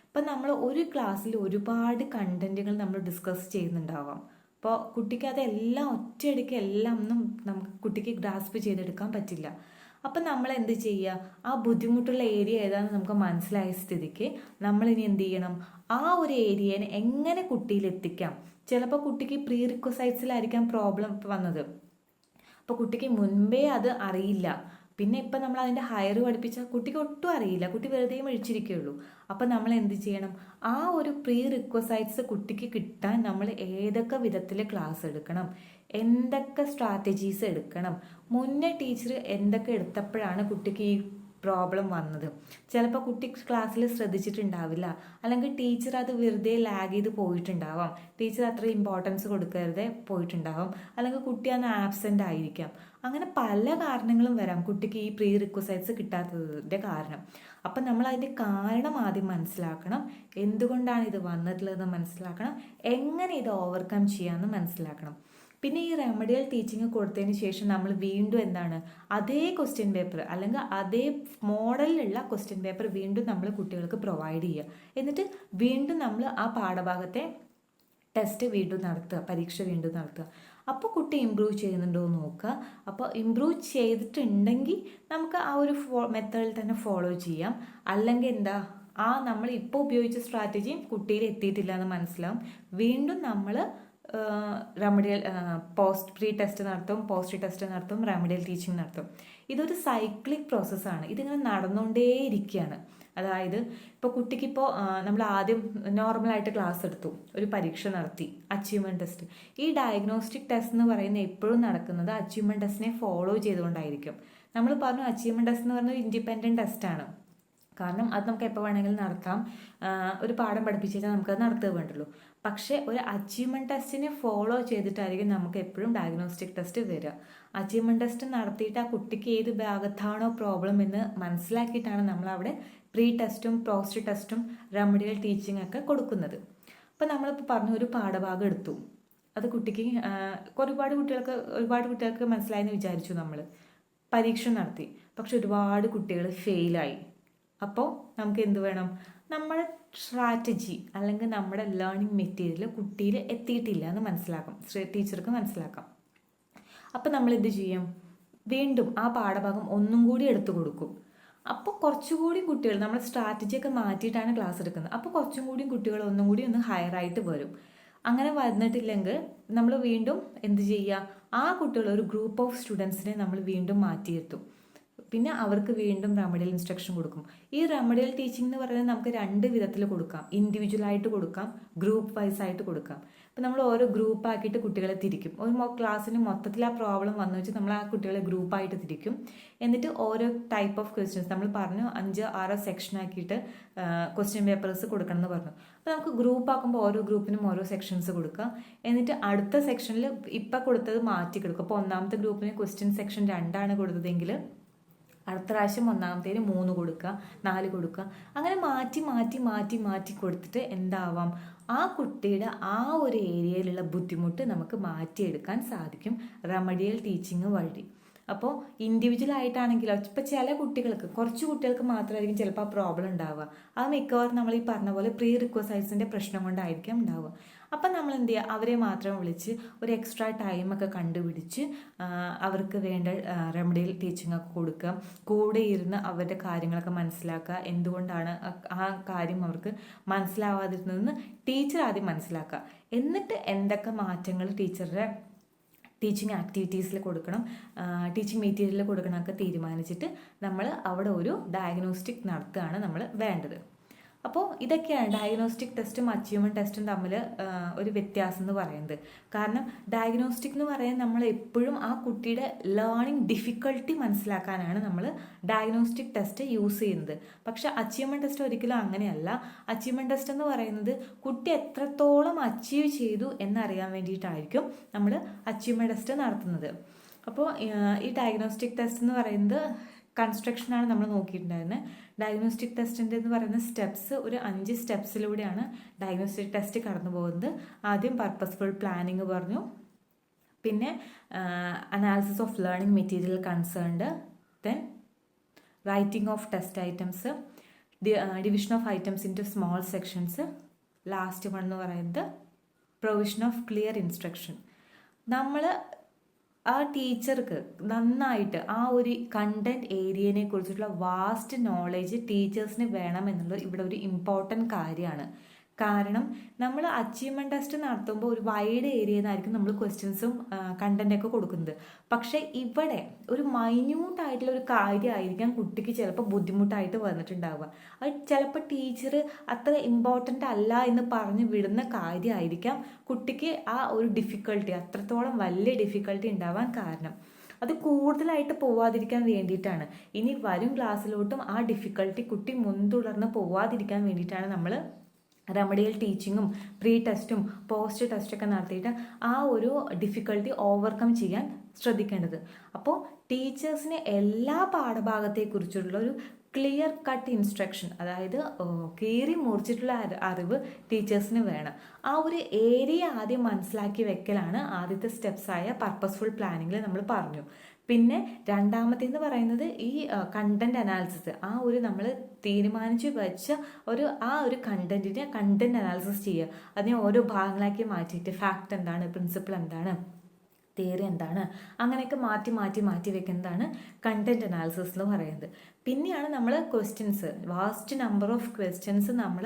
ഇപ്പം നമ്മൾ ഒരു ക്ലാസ്സിൽ ഒരുപാട് കണ്ടന്റുകൾ നമ്മൾ ഡിസ്കസ് ചെയ്യുന്നുണ്ടാവാം. അപ്പോൾ കുട്ടിക്ക് അതെല്ലാം ഒറ്റയടിക്ക് എല്ലാം ഒന്നും നമുക്ക് കുട്ടിക്ക് ഗ്രാസ്പ് ചെയ്തെടുക്കാൻ പറ്റില്ല. അപ്പം നമ്മൾ എന്ത് ചെയ്യുക? ആ ബുദ്ധിമുട്ടുള്ള ഏരിയ ഏതാണെന്ന് നമുക്ക് മനസ്സിലായ സ്ഥിതിക്ക് നമ്മളിനി എന്ത് ചെയ്യണം? ആ ഒരു ഏരിയനെ എങ്ങനെ കുട്ടിയിൽ എത്തിക്കാം. ചിലപ്പോൾ കുട്ടിക്ക് പ്രീ റിക്വസൈറ്റ്സിലായിരിക്കാം പ്രോബ്ലം വന്നത്, അപ്പോൾ കുട്ടിക്ക് മുൻപേ അത് അറിയില്ല. പിന്നെ ഇപ്പം നമ്മൾ അതിൻ്റെ ഹയർ പഠിപ്പിച്ചാൽ കുട്ടിക്ക് ഒട്ടും അറിയില്ല, കുട്ടി വെറുതെ മേടിച്ചിരിക്കുകയുള്ളൂ. അപ്പം നമ്മൾ എന്ത് ചെയ്യണം? ആ ഒരു പ്രീ റിക്വസൈറ്റ്സ് കുട്ടിക്ക് കിട്ടാൻ നമ്മൾ ഏതൊക്കെ വിധത്തിൽ ക്ലാസ് എടുക്കണം, എന്തൊക്കെ സ്ട്രാറ്റജീസ് എടുക്കണം, മുന്നേ ടീച്ചർ എന്തൊക്കെ എടുത്തപ്പോഴാണ് കുട്ടിക്ക് ഈ പ്രോബ്ലം വന്നത്. ചിലപ്പോൾ കുട്ടി ക്ലാസ്സിൽ ശ്രദ്ധിച്ചിട്ടുണ്ടാവില്ല, അല്ലെങ്കിൽ ടീച്ചർ അത് വെറുതെ ലാഗ് ചെയ്ത് പോയിട്ടുണ്ടാവാം, ടീച്ചർ അത്ര ഇമ്പോർട്ടൻസ് കൊടുക്കാതെ പോയിട്ടുണ്ടാവാം, അല്ലെങ്കിൽ കുട്ടി അന്ന് ആബ്സെൻ്റ് ആയിരിക്കാം. അങ്ങനെ പല കാരണങ്ങളും വരാം കുട്ടിക്ക് ഈ പ്രീ റിക്വസൈറ്റ്സ് കിട്ടാത്തതിൻ്റെ കാരണം. അപ്പം നമ്മൾ അതിൻ്റെ കാരണം ആദ്യം മനസ്സിലാക്കണം, എന്തുകൊണ്ടാണ് ഇത് വന്നിട്ടുള്ളതെന്ന് മനസ്സിലാക്കണം, എങ്ങനെ ഇത് ഓവർകം ചെയ്യാമെന്ന് മനസ്സിലാക്കണം. പിന്നെ ഈ റെമഡിയൽ ടീച്ചിങ് കൊടുത്തതിന് ശേഷം നമ്മൾ വീണ്ടും എന്താണ്, അതേ ക്വസ്റ്റ്യൻ പേപ്പർ അല്ലെങ്കിൽ അതേ മോഡലിലുള്ള ക്വസ്റ്റ്യൻ പേപ്പർ വീണ്ടും നമ്മൾ കുട്ടികൾക്ക് പ്രൊവൈഡ് ചെയ്യുക. എന്നിട്ട് വീണ്ടും നമ്മൾ ആ പാഠഭാഗത്തെ ടെസ്റ്റ് വീണ്ടും നടത്തുക, പരീക്ഷ വീണ്ടും നടത്തുക. അപ്പോൾ കുട്ടി ഇമ്പ്രൂവ് ചെയ്യുന്നുണ്ടോ എന്ന് നോക്കുക. അപ്പോൾ ഇമ്പ്രൂവ് ചെയ്തിട്ടുണ്ടെങ്കിൽ നമുക്ക് ആ ഒരു മെത്തേഡിൽ തന്നെ ഫോളോ ചെയ്യാം. അല്ലെങ്കിൽ എന്താ, ആ നമ്മൾ ഇപ്പോൾ ഉപയോഗിച്ച സ്ട്രാറ്റജിയും കുട്ടിയിൽ എത്തിയിട്ടില്ല എന്ന് മനസ്സിലാവും. വീണ്ടും നമ്മൾ റെമഡിയൽ പ്രീ ടെസ്റ്റ് നടത്തും, പോസ്റ്റ് ടെസ്റ്റ് നടത്തും, റെമഡിയൽ ടീച്ചിങ് നടത്തും. ഇതൊരു സൈക്ലിക് പ്രോസസ്സാണ്, ഇതിങ്ങനെ നടന്നുകൊണ്ടേയിരിക്കുകയാണ്. അതായത് ഇപ്പോൾ കുട്ടിക്കിപ്പോൾ നമ്മൾ ആദ്യം നോർമലായിട്ട് ക്ലാസ് എടുത്തു, ഒരു പരീക്ഷ നടത്തി, അച്ചീവ്മെൻറ്റ് ടെസ്റ്റ്. ഈ ഡയഗ്നോസ്റ്റിക് ടെസ്റ്റ് എന്ന് പറയുന്നത് എപ്പോഴും നടക്കുന്നത് അച്ചീവ്മെൻറ്റ് ടെസ്റ്റിനെ ഫോളോ ചെയ്തുകൊണ്ടായിരിക്കും. നമ്മൾ പറഞ്ഞു അച്ചീവ്മെൻറ്റ് ടെസ്റ്റ് എന്ന് പറയുന്നത് ഇൻഡിപെൻഡൻറ്റ് ടെസ്റ്റാണ്, കാരണം അത് നമുക്ക് എപ്പോൾ വേണമെങ്കിലും നടത്താം. ഒരു പാഠം പഠിപ്പിച്ചു കഴിഞ്ഞാൽ നമുക്കത് നടത്തുക വേണ്ടുള്ളൂ. പക്ഷേ ഒരു അച്ചീവ്മെൻറ്റ് ടെസ്റ്റിനെ ഫോളോ ചെയ്തിട്ടായിരിക്കും നമുക്ക് എപ്പോഴും ഡയഗ്നോസ്റ്റിക് ടെസ്റ്റ് വരിക. അച്ചീവ്മെൻറ്റ് ടെസ്റ്റ് നടത്തിയിട്ട് ആ കുട്ടിക്ക് ഏത് ഭാഗത്താണോ പ്രോബ്ലം എന്ന് മനസ്സിലാക്കിയിട്ടാണ് നമ്മൾ അവിടെ പ്രീ ടെസ്റ്റും പോസ്റ്റ് ടെസ്റ്റും റെമഡിയൽ ടീച്ചിങ് ഒക്കെ കൊടുക്കുന്നത്. അപ്പോൾ നമ്മളിപ്പോൾ പറഞ്ഞു ഒരു പാഠഭാഗം എടുത്തു, അത് കുട്ടിക്ക് ഒരുപാട് കുട്ടികൾക്ക് മനസ്സിലായെന്ന് വിചാരിച്ചു. നമ്മൾ പരീക്ഷ നടത്തി, പക്ഷെ ഒരുപാട് കുട്ടികൾ ഫെയിലായി. അപ്പോൾ നമുക്ക് എന്ത് വേണം? നമ്മുടെ സ്ട്രാറ്റജി അല്ലെങ്കിൽ നമ്മുടെ ലേണിംഗ് മെറ്റീരിയൽ കുട്ടിയിൽ എത്തിയിട്ടില്ല എന്ന് മനസ്സിലാക്കാം, ടീച്ചർക്ക് മനസ്സിലാക്കാം. അപ്പം നമ്മൾ എന്ത് ചെയ്യും? വീണ്ടും ആ പാഠഭാഗം ഒന്നും കൂടി എടുത്തു കൊടുക്കും. അപ്പോൾ കുറച്ചുകൂടി കുട്ടികൾ, നമ്മൾ സ്ട്രാറ്റജിയൊക്കെ മാറ്റിയിട്ടാണ് ക്ലാസ് എടുക്കുന്നത്, അപ്പോൾ കുറച്ചും കൂടി കുട്ടികൾ ഒന്നും കൂടി ഒന്ന് ഹയറായിട്ട് വരും. അങ്ങനെ വന്നിട്ടില്ലെങ്കിൽ നമ്മൾ വീണ്ടും എന്ത് ചെയ്യുക? ആ കുട്ടികൾ, ഒരു ഗ്രൂപ്പ് ഓഫ് സ്റ്റുഡൻസിനെ നമ്മൾ വീണ്ടും മാറ്റിയിരുത്തും. പിന്നെ അവർക്ക് വീണ്ടും റെമഡിയൽ ഇൻസ്ട്രക്ഷൻ കൊടുക്കും. ഈ റെമഡിയൽ ടീച്ചിങ് എന്ന് പറയുന്നത് നമുക്ക് 2 വിധത്തിൽ കൊടുക്കാം. ഇൻഡിവിജ്വലായിട്ട് കൊടുക്കാം, ഗ്രൂപ്പ് വൈസ് ആയിട്ട് കൊടുക്കാം. ഇപ്പം നമ്മൾ ഓരോ ഗ്രൂപ്പാക്കിയിട്ട് കുട്ടികളെ തിരിക്കും. ഒരു ക്ലാസ്സിന് മൊത്തത്തിൽ ആ പ്രോബ്ലം വന്നു വെച്ചാൽ നമ്മൾ ആ കുട്ടികളെ ഗ്രൂപ്പായിട്ട് തിരിക്കും. എന്നിട്ട് ഓരോ ടൈപ്പ് ഓഫ് ക്വസ്റ്റ്യൻസ് നമ്മൾ പറഞ്ഞു 5-6 സെക്ഷൻ ആക്കിയിട്ട് ക്വസ്റ്റ്യൻ പേപ്പേഴ്സ് കൊടുക്കണം എന്ന് പറഞ്ഞു. അപ്പോൾ നമുക്ക് ഗ്രൂപ്പ് ആക്കുമ്പോൾ ഓരോ ഗ്രൂപ്പിനും ഓരോ സെക്ഷൻസ് കൊടുക്കാം. എന്നിട്ട് അടുത്ത സെക്ഷനിൽ ഇപ്പം കൊടുത്തത് മാറ്റി കൊടുക്കും. അപ്പോൾ ഒന്നാമത്തെ ഗ്രൂപ്പിന് ക്വസ്റ്റ്യൻ സെക്ഷൻ 2 കൊടുത്തതെങ്കിൽ അടുത്ത പ്രാവശ്യം ഒന്നാമത്തേന് 3 കൊടുക്കുക, 4 കൊടുക്കുക. അങ്ങനെ മാറ്റി കൊടുത്തിട്ട് എന്താവാം? ആ കുട്ടിയുടെ ആ ഒരു ഏരിയയിലുള്ള ബുദ്ധിമുട്ട് നമുക്ക് മാറ്റിയെടുക്കാൻ സാധിക്കും റെമഡിയൽ ടീച്ചിങ് വഴി. അപ്പോൾ ഇൻഡിവിജ്വൽ ആയിട്ടാണെങ്കിലോ, ഇപ്പം ചില കുട്ടികൾക്ക്, കുറച്ച് കുട്ടികൾക്ക് മാത്രമായിരിക്കും ചിലപ്പോൾ ആ പ്രോബ്ലം ഉണ്ടാവുക. അത് മിക്കവാറും നമ്മൾ ഈ പറഞ്ഞ പോലെ പ്രീ റിക്വസൈറ്റ്സിൻ്റെ പ്രശ്നം കൊണ്ടായിരിക്കും ഉണ്ടാവുക. അപ്പം നമ്മൾ എന്ത് ചെയ്യുക? അവരെ മാത്രം വിളിച്ച് ഒരു എക്സ്ട്രാ ടൈമൊക്കെ കണ്ടുപിടിച്ച് അവർക്ക് വേണ്ട റെമഡിയൽ ടീച്ചിങ് ഒക്കെ കൊടുക്കുക. കൂടെ ഇരുന്ന് അവരുടെ കാര്യങ്ങളൊക്കെ മനസ്സിലാക്കുക. എന്തുകൊണ്ടാണ് ആ കാര്യം അവർക്ക് മനസ്സിലാവാതിരുന്നതെന്ന് ടീച്ചർ ആദ്യം മനസ്സിലാക്കുക. എന്നിട്ട് എന്തൊക്കെ മാറ്റങ്ങൾ ടീച്ചറുടെ ടീച്ചിങ് ആക്ടിവിറ്റീസിൽ കൊടുക്കണം, ടീച്ചിങ് മെറ്റീരിയൽ കൊടുക്കണമൊക്കെ തീരുമാനിച്ചിട്ട് നമ്മൾ അവിടെ ഒരു ഡയഗ്നോസ്റ്റിക് നടത്തുകയാണ് നമ്മൾ വേണ്ടത്. അപ്പോൾ ഇതൊക്കെയാണ് ഡയഗ്നോസ്റ്റിക് ടെസ്റ്റും അച്ചീവ്മെൻറ്റ് ടെസ്റ്റും തമ്മിൽ ഒരു വ്യത്യാസം എന്ന് പറയുന്നത്. കാരണം ഡയഗ്നോസ്റ്റിക് എന്ന് പറയുന്നത് നമ്മൾ എപ്പോഴും ആ കുട്ടിയുടെ ലേണിംഗ് ഡിഫിക്കൽട്ടി മനസ്സിലാക്കാനാണ് നമ്മൾ ഡയഗ്നോസ്റ്റിക് ടെസ്റ്റ് യൂസ് ചെയ്യുന്നത്. പക്ഷെ അച്ചീവ്മെൻറ്റ് ടെസ്റ്റ് ഒരിക്കലും അങ്ങനെയല്ല. അച്ചീവ്മെൻറ്റ് ടെസ്റ്റ് എന്ന് പറയുന്നത് കുട്ടി എത്രത്തോളം അച്ചീവ് ചെയ്തു എന്നറിയാൻ വേണ്ടിയിട്ടായിരിക്കും നമ്മൾ അച്ചീവ്മെൻറ്റ് ടെസ്റ്റ് നടത്തുന്നത്. അപ്പോൾ ഈ ഡയഗ്നോസ്റ്റിക് ടെസ്റ്റ് എന്ന് പറയുന്നത് കൺസ്ട്രക്ഷനാണ് നമ്മൾ നോക്കിയിട്ടുണ്ടായിരുന്നത്. ഡയഗ്നോസ്റ്റിക് ടെസ്റ്റിൻ്റെ എന്ന് പറയുന്ന സ്റ്റെപ്സ് ഒരു 5 സ്റ്റെപ്സിലൂടെയാണ് ഡയഗ്നോസ്റ്റിക് ടെസ്റ്റ് കടന്നു പോകുന്നത്. ആദ്യം പർപ്പസ്ഫുൾ പ്ലാനിങ് പറഞ്ഞു, പിന്നെ analysis of learning material concerned, then writing of test items, division of items into small sections, last one എന്ന് പറയുന്നത് പ്രൊവിഷൻ ഓഫ് ക്ലിയർ ഇൻസ്ട്രക്ഷൻ. നമ്മൾ ആ ടീച്ചർക്ക് നന്നായിട്ട് ആ ഒരു കണ്ടന്റ് ഏരിയനെ കുറിച്ചിട്ടുള്ള വാസ്റ്റ് നോളേജ് ടീച്ചേഴ്സിന് വേണമെന്നുള്ളത് ഇവിടെ ഒരു ഇമ്പോർട്ടൻറ്റ് കാര്യമാണ്. കാരണം നമ്മൾ അച്ചീവ്മെൻറ്റ് ടെസ്റ്റ് നടത്തുമ്പോൾ ഒരു വൈഡ് ഏരിയയിൽ നിന്നായിരിക്കും നമ്മൾ ക്വസ്റ്റ്യൻസും കണ്ടൻറ്റൊക്കെ കൊടുക്കുന്നത്. പക്ഷേ ഇവിടെ ഒരു മൈന്യൂട്ടായിട്ടുള്ള ഒരു കാര്യമായിരിക്കാം കുട്ടിക്ക് ചിലപ്പോൾ ബുദ്ധിമുട്ടായിട്ട് വന്നിട്ടുണ്ടാവുക. അത് ചിലപ്പോൾ ടീച്ചർ അത്ര ഇമ്പോർട്ടൻ്റ് അല്ല എന്ന് പറഞ്ഞ് വിടുന്ന കാര്യമായിരിക്കാം കുട്ടിക്ക് ആ ഒരു ഡിഫിക്കൽട്ടി, അത്രത്തോളം വലിയ ഡിഫിക്കൽട്ടി ഉണ്ടാവാൻ കാരണം. അത് കൂടുതലായിട്ട് പോവാതിരിക്കാൻ വേണ്ടിയിട്ടാണ്. ഇനി വരും ക്ലാസ്സിലോട്ടും ആ ഡിഫിക്കൽട്ടി കുട്ടി മുൻതുടർന്ന് പോവാതിരിക്കാൻ വേണ്ടിയിട്ടാണ് നമ്മൾ റെമഡിയൽ ടീച്ചിങ്ങും പ്രീ ടെസ്റ്റും പോസ്റ്റ് ടെസ്റ്റൊക്കെ നടത്തിയിട്ട് ആ ഒരു ഡിഫിക്കൽട്ടി ഓവർകം ചെയ്യാൻ ശ്രദ്ധിക്കേണ്ടത്. അപ്പോൾ ടീച്ചേഴ്സിന് എല്ലാ പാഠഭാഗത്തെക്കുറിച്ചുള്ള ഒരു ക്ലിയർ കട്ട് ഇൻസ്ട്രക്ഷൻ, അതായത് കീറി മുറിച്ചിട്ടുള്ള അറിവ് ടീച്ചേഴ്സിന് വേണം. ആ ഒരു ഏരിയ ആദ്യം മനസ്സിലാക്കി വെക്കലാണ് ആദ്യത്തെ സ്റ്റെപ്സായ പർപ്പസ്ഫുൾ പ്ലാനിങ്ങിൽ നമ്മൾ പറഞ്ഞു. പിന്നെ രണ്ടാമത്തേന്ന് പറയുന്നത് ഈ കണ്ടന്റ് അനാലിസിസ്, ആ ഒരു നമ്മൾ തീരുമാനിച്ച് വെച്ച ആ ഒരു കണ്ടന്റ് അനാലിസിസ് ചെയ്യുക. അതിനെ ഓരോ ഭാഗങ്ങളാക്കി മാറ്റിയിട്ട് ഫാക്ട് എന്താണ്, പ്രിൻസിപ്പിൾ എന്താണ്, തിയറി എന്താണ്, അങ്ങനെയൊക്കെ മാറ്റി വെക്കുന്നതാണ് കണ്ടന്റ് അനാലിസിസ് എന്ന് പറയുന്നത്. പിന്നെയാണ് നമ്മൾ questions, vast number of questions നമ്മൾ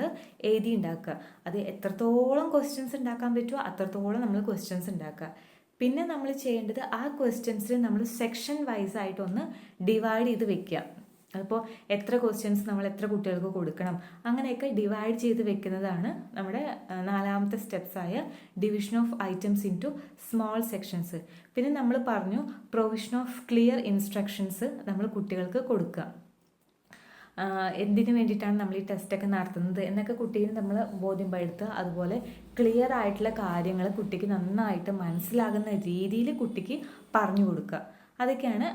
എഴുതി ഉണ്ടാക്കുക. അത് എത്രത്തോളം ക്വസ്റ്റ്യൻസ് ഉണ്ടാക്കാൻ പറ്റുമോ അത്രത്തോളം നമ്മൾ ക്വസ്റ്റ്യൻസ് ഉണ്ടാക്കുക. പിന്നെ നമ്മൾ ചെയ്യേണ്ടത് ആ ക്വസ്റ്റ്യൻസിൽ നമ്മൾ സെക്ഷൻ വൈസ് ആയിട്ടൊന്ന് ഡിവൈഡ് ചെയ്ത് വെക്കുക. അപ്പോൾ എത്ര ക്വസ്റ്റ്യൻസ് നമ്മൾ എത്ര കുട്ടികൾക്ക് കൊടുക്കണം, അങ്ങനെയൊക്കെ ഡിവൈഡ് ചെയ്ത് വെക്കുന്നതാണ് നമ്മുടെ 4ാമത്തെ സ്റ്റെപ്സായ division of items into small sections. പിന്നെ നമ്മൾ പറഞ്ഞു പ്രൊവിഷൻ ഓഫ് ക്ലിയർ ഇൻസ്ട്രക്ഷൻസ് നമ്മൾ കുട്ടികൾക്ക് കൊടുക്കുക. എന്തിനു വേണ്ടിയിട്ടാണ് നമ്മൾ ഈ ടെസ്റ്റൊക്കെ നടത്തുന്നത് എന്നൊക്കെ കുട്ടീനെ നമ്മൾ ബോധ്യപ്പെടുത്തുക. അതുപോലെ ക്ലിയർ ആയിട്ടുള്ള കാര്യങ്ങൾ കുട്ടിക്ക് നന്നായിട്ട് മനസ്സിലാകുന്ന രീതിയിൽ കുട്ടിക്ക് പറഞ്ഞു കൊടുക്കുക. അതൊക്കെയാണ്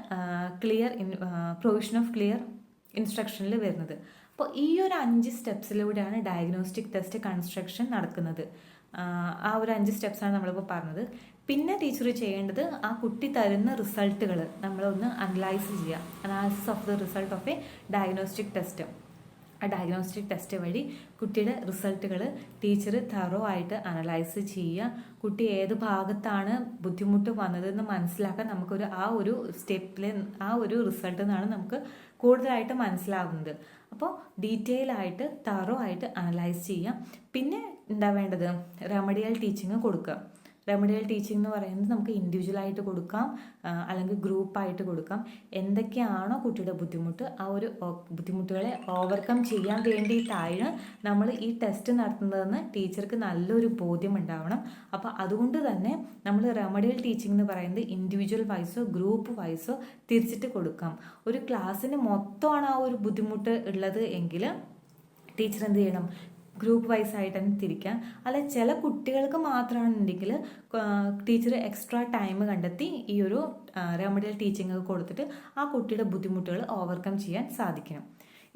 പ്രൊവിഷൻ ഓഫ് ക്ലിയർ ഇൻസ്ട്രക്ഷനിൽ വരുന്നത്. അപ്പോൾ ഈ ഒരു 5 സ്റ്റെപ്സിലൂടെയാണ് ഡയഗ്നോസ്റ്റിക് ടെസ്റ്റ് കൺസ്ട്രക്ഷൻ നടക്കുന്നത്. ആ ഒരു 5 സ്റ്റെപ്സാണ് നമ്മളിപ്പോൾ പറഞ്ഞത്. പിന്നെ ടീച്ചർ ചെയ്യേണ്ടത് ആ കുട്ടി തരുന്ന റിസൾട്ടുകൾ നമ്മളൊന്ന് അനലൈസ് ചെയ്യുക. Analysis of the result of A diagnostic test. ആ ഡയഗ്നോസ്റ്റിക് ടെസ്റ്റ് വഴി കുട്ടിയുടെ റിസൾട്ടുകൾ ടീച്ചർ തറോ ആയിട്ട് അനലൈസ് ചെയ്യുക. കുട്ടി ഏത് ഭാഗത്താണ് ബുദ്ധിമുട്ട് വന്നതെന്ന് മനസ്സിലാക്കാൻ നമുക്കൊരു ആ ഒരു സ്റ്റെപ്പിൽ ആ ഒരു റിസൾട്ടിൽ നിന്നാണ് നമുക്ക് കൂടുതലായിട്ട് മനസ്സിലാവുന്നത്. അപ്പോൾ ഡീറ്റെയിൽ ആയിട്ട് തറോ ആയിട്ട് അനലൈസ് ചെയ്യുക. പിന്നെ എന്താ വേണ്ടത്, റെമഡിയൽ ടീച്ചിങ് കൊടുക്കുക. റെമഡിയൽ ടീച്ചിങ് എന്ന് പറയുന്നത് നമുക്ക് ഇൻഡിവിജ്വലായിട്ട് കൊടുക്കാം, അല്ലെങ്കിൽ ഗ്രൂപ്പായിട്ട് കൊടുക്കാം. എന്തൊക്കെയാണോ കുട്ടിയുടെ ബുദ്ധിമുട്ട്, ആ ഒരു ബുദ്ധിമുട്ടുകളെ ഓവർകം ചെയ്യാൻ വേണ്ടിയിട്ടാണ് നമ്മൾ ഈ ടെസ്റ്റ് നടത്തുന്നതെന്ന് ടീച്ചർക്ക് നല്ലൊരു ബോധ്യം ഉണ്ടാവണം. അപ്പോൾ അതുകൊണ്ട് തന്നെ നമ്മൾ റെമഡിയൽ ടീച്ചിങ് എന്ന് പറയുന്നത് ഇൻഡിവിജ്വൽ വൈസോ ഗ്രൂപ്പ് വൈസോ തിരിച്ചിട്ട് കൊടുക്കാം. ഒരു ക്ലാസ്സിന് മൊത്തമാണ് ആ ഒരു ബുദ്ധിമുട്ട് ഉള്ളത് എങ്കിൽ ടീച്ചർ എന്ത് ചെയ്യണം, ഗ്രൂപ്പ് വൈസ് ആയിട്ട് തന്നെ തിരിക്കാം. അല്ല ചില കുട്ടികൾക്ക് മാത്രമാണെന്നുണ്ടെങ്കിൽ ടീച്ചർ എക്സ്ട്രാ ടൈം കണ്ടെത്തി ഈ ഒരു റെമഡിയൽ ടീച്ചിങ് കൊടുത്തിട്ട് ആ കുട്ടിയുടെ ബുദ്ധിമുട്ടുകൾ ഓവർകം ചെയ്യാൻ സാധിക്കണം.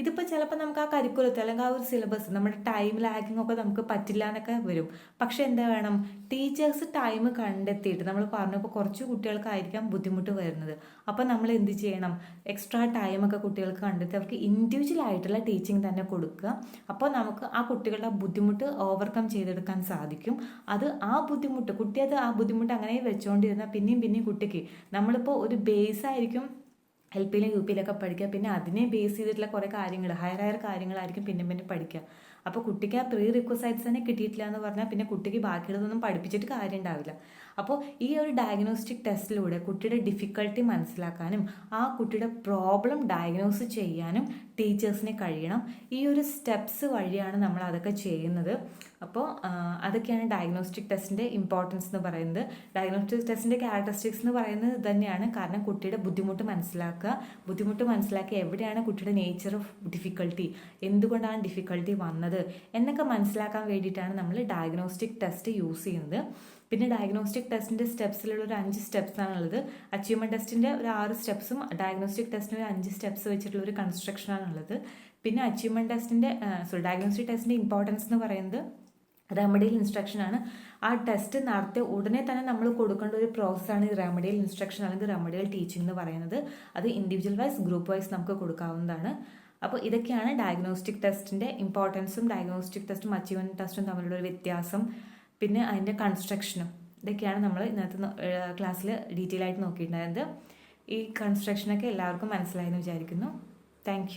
ഇതിപ്പോൾ ചിലപ്പോൾ നമുക്ക് ആ കരിക്കുലത്തിൽ അല്ലെങ്കിൽ ആ ഒരു സിലബസ് നമ്മുടെ ടൈം ലാഗിങ് ഒക്കെ നമുക്ക് പറ്റില്ല എന്നൊക്കെ വരും. പക്ഷെ എന്താ വേണം, ടീച്ചേഴ്സ് ടൈം കണ്ടെത്തിയിട്ട് നമ്മൾ പറഞ്ഞപ്പോൾ കുറച്ച് കുട്ടികൾക്കായിരിക്കാം ബുദ്ധിമുട്ട് വരുന്നത്. അപ്പം നമ്മൾ എന്ത് ചെയ്യണം, എക്സ്ട്രാ ടൈമൊക്കെ കുട്ടികൾക്ക് കണ്ടെത്തി അവർക്ക് ഇൻഡിവിജ്വൽ ആയിട്ടുള്ള ടീച്ചിങ് തന്നെ കൊടുക്കുക. അപ്പോൾ നമുക്ക് ആ കുട്ടികളുടെ ബുദ്ധിമുട്ട് ഓവർകം ചെയ്തെടുക്കാൻ സാധിക്കും. അത് ആ ബുദ്ധിമുട്ട് ആ ബുദ്ധിമുട്ട് അങ്ങനെ വെച്ചുകൊണ്ടിരുന്നാൽ പിന്നെയും കുട്ടിക്ക് നമ്മളിപ്പോൾ ഒരു ബേസ് ആയിരിക്കും എൽ പിയിലും യു പിയിലൊക്കെ പഠിക്കുക, പിന്നെ അതിനെ ബേസ് ചെയ്തിട്ടുള്ള കുറേ കാര്യങ്ങൾ ഹയർ കാര്യങ്ങളായിരിക്കും പിന്നെ പഠിക്കുക. അപ്പോൾ കുട്ടിക്ക് ആ പ്രീ റിക്വസൈറ്റ്സ് തന്നെ കിട്ടിയിട്ടില്ല എന്ന് പറഞ്ഞാൽ പിന്നെ കുട്ടിക്ക് ബാക്കിയുള്ളതൊന്നും പഠിപ്പിച്ചിട്ട് കാര്യം ഉണ്ടാവില്ല. അപ്പോൾ ഈ ഒരു ഡയഗ്നോസ്റ്റിക് ടെസ്റ്റിലൂടെ കുട്ടിയുടെ ഡിഫിക്കൽട്ടി മനസ്സിലാക്കാനും ആ കുട്ടിയുടെ പ്രോബ്ലം ഡയഗ്നോസ് ചെയ്യാനും ടീച്ചേഴ്സിന് കഴിയണം. ഈ ഒരു സ്റ്റെപ്സ് വഴിയാണ് നമ്മൾ അതൊക്കെ ചെയ്യുന്നത്. അപ്പോൾ അതൊക്കെയാണ് ഡയഗ്നോസ്റ്റിക് ടെസ്റ്റിൻ്റെ ഇമ്പോർട്ടൻസ് എന്ന് പറയുന്നത്. ഡയഗ്നോസ്റ്റിക് ടെസ്റ്റിൻ്റെ ക്യാരക്ടറിസ്റ്റിക്സ് എന്ന് പറയുന്നത് തന്നെയാണ്. കാരണം കുട്ടിയുടെ ബുദ്ധിമുട്ട് മനസ്സിലാക്കി എവിടെയാണ് കുട്ടിയുടെ നേച്ചർ ഓഫ് ഡിഫിക്കൽട്ടി, എന്തുകൊണ്ടാണ് ഡിഫിക്കൽട്ടി വന്നത് എന്നൊക്കെ മനസ്സിലാക്കാൻ വേണ്ടിയിട്ടാണ് നമ്മൾ ഡയഗ്നോസ്റ്റിക് ടെസ്റ്റ് യൂസ് ചെയ്യുന്നത്. പിന്നെ ഡയഗ്നോസ്റ്റിക് ടെസ്റ്റിൻ്റെ സ്റ്റെപ്സിലുള്ള ഒരു 5 സ്റ്റെപ്സാണുള്ളത്. അച്ചീവ്മെൻറ്റ് ടെസ്റ്റിൻ്റെ ഒരു 6 സ്റ്റെപ്സും ഡയഗ്നോസ്റ്റിക് ടെസ്റ്റിന് ഒരു 5 സ്റ്റെപ്സ് വെച്ചിട്ടുള്ള ഒരു കൺസ്ട്രക്ഷനാണുള്ളത്. പിന്നെ അച്ചീവ്മെൻറ്റ് ടെസ്റ്റിൻ്റെ ഡയഗ്നോസ്റ്റിക് ടെസ്റ്റിൻ്റെ ഇമ്പോർട്ടൻസ് എന്ന് പറയുന്നത് റെമഡിയൽ ഇൻസ്ട്രക്ഷനാണ്. ആ ടെസ്റ്റ് നടത്തിയ ഉടനെ തന്നെ നമ്മൾ കൊടുക്കേണ്ട ഒരു പ്രോസസ്സാണ് ഈ റെമഡിയൽ ഇൻസ്ട്രക്ഷൻ അല്ലെങ്കിൽ റെമഡിയൽ ടീച്ചിങ് എന്ന് പറയുന്നത്. അത് ഇൻഡിവിജ്വൽ വൈസ് ഗ്രൂപ്പ് വൈസ് നമുക്ക് കൊടുക്കാവുന്നതാണ്. അപ്പോൾ ഇതൊക്കെയാണ് ഡയഗ്നോസ്റ്റിക് ടെസ്റ്റിൻ്റെ ഇമ്പോർട്ടൻസും ഡയഗ്നോസ്റ്റിക് ടെസ്റ്റും അച്ചീവ്മെൻറ്റ് ടെസ്റ്റും തമ്മിലുള്ള ഒരു വ്യത്യാസം, പിന്നെ അതിൻ്റെ കൺസ്ട്രക്ഷനും. ഇതൊക്കെയാണ് നമ്മൾ ഇന്നത്തെ ക്ലാസ്സിൽ ഡീറ്റെയിൽ ആയിട്ട് നോക്കിയിട്ടുണ്ടായിരുന്നത്. ഈ കൺസ്ട്രക്ഷനൊക്കെ എല്ലാവർക്കും മനസ്സിലായെന്ന് വിചാരിക്കുന്നു. താങ്ക്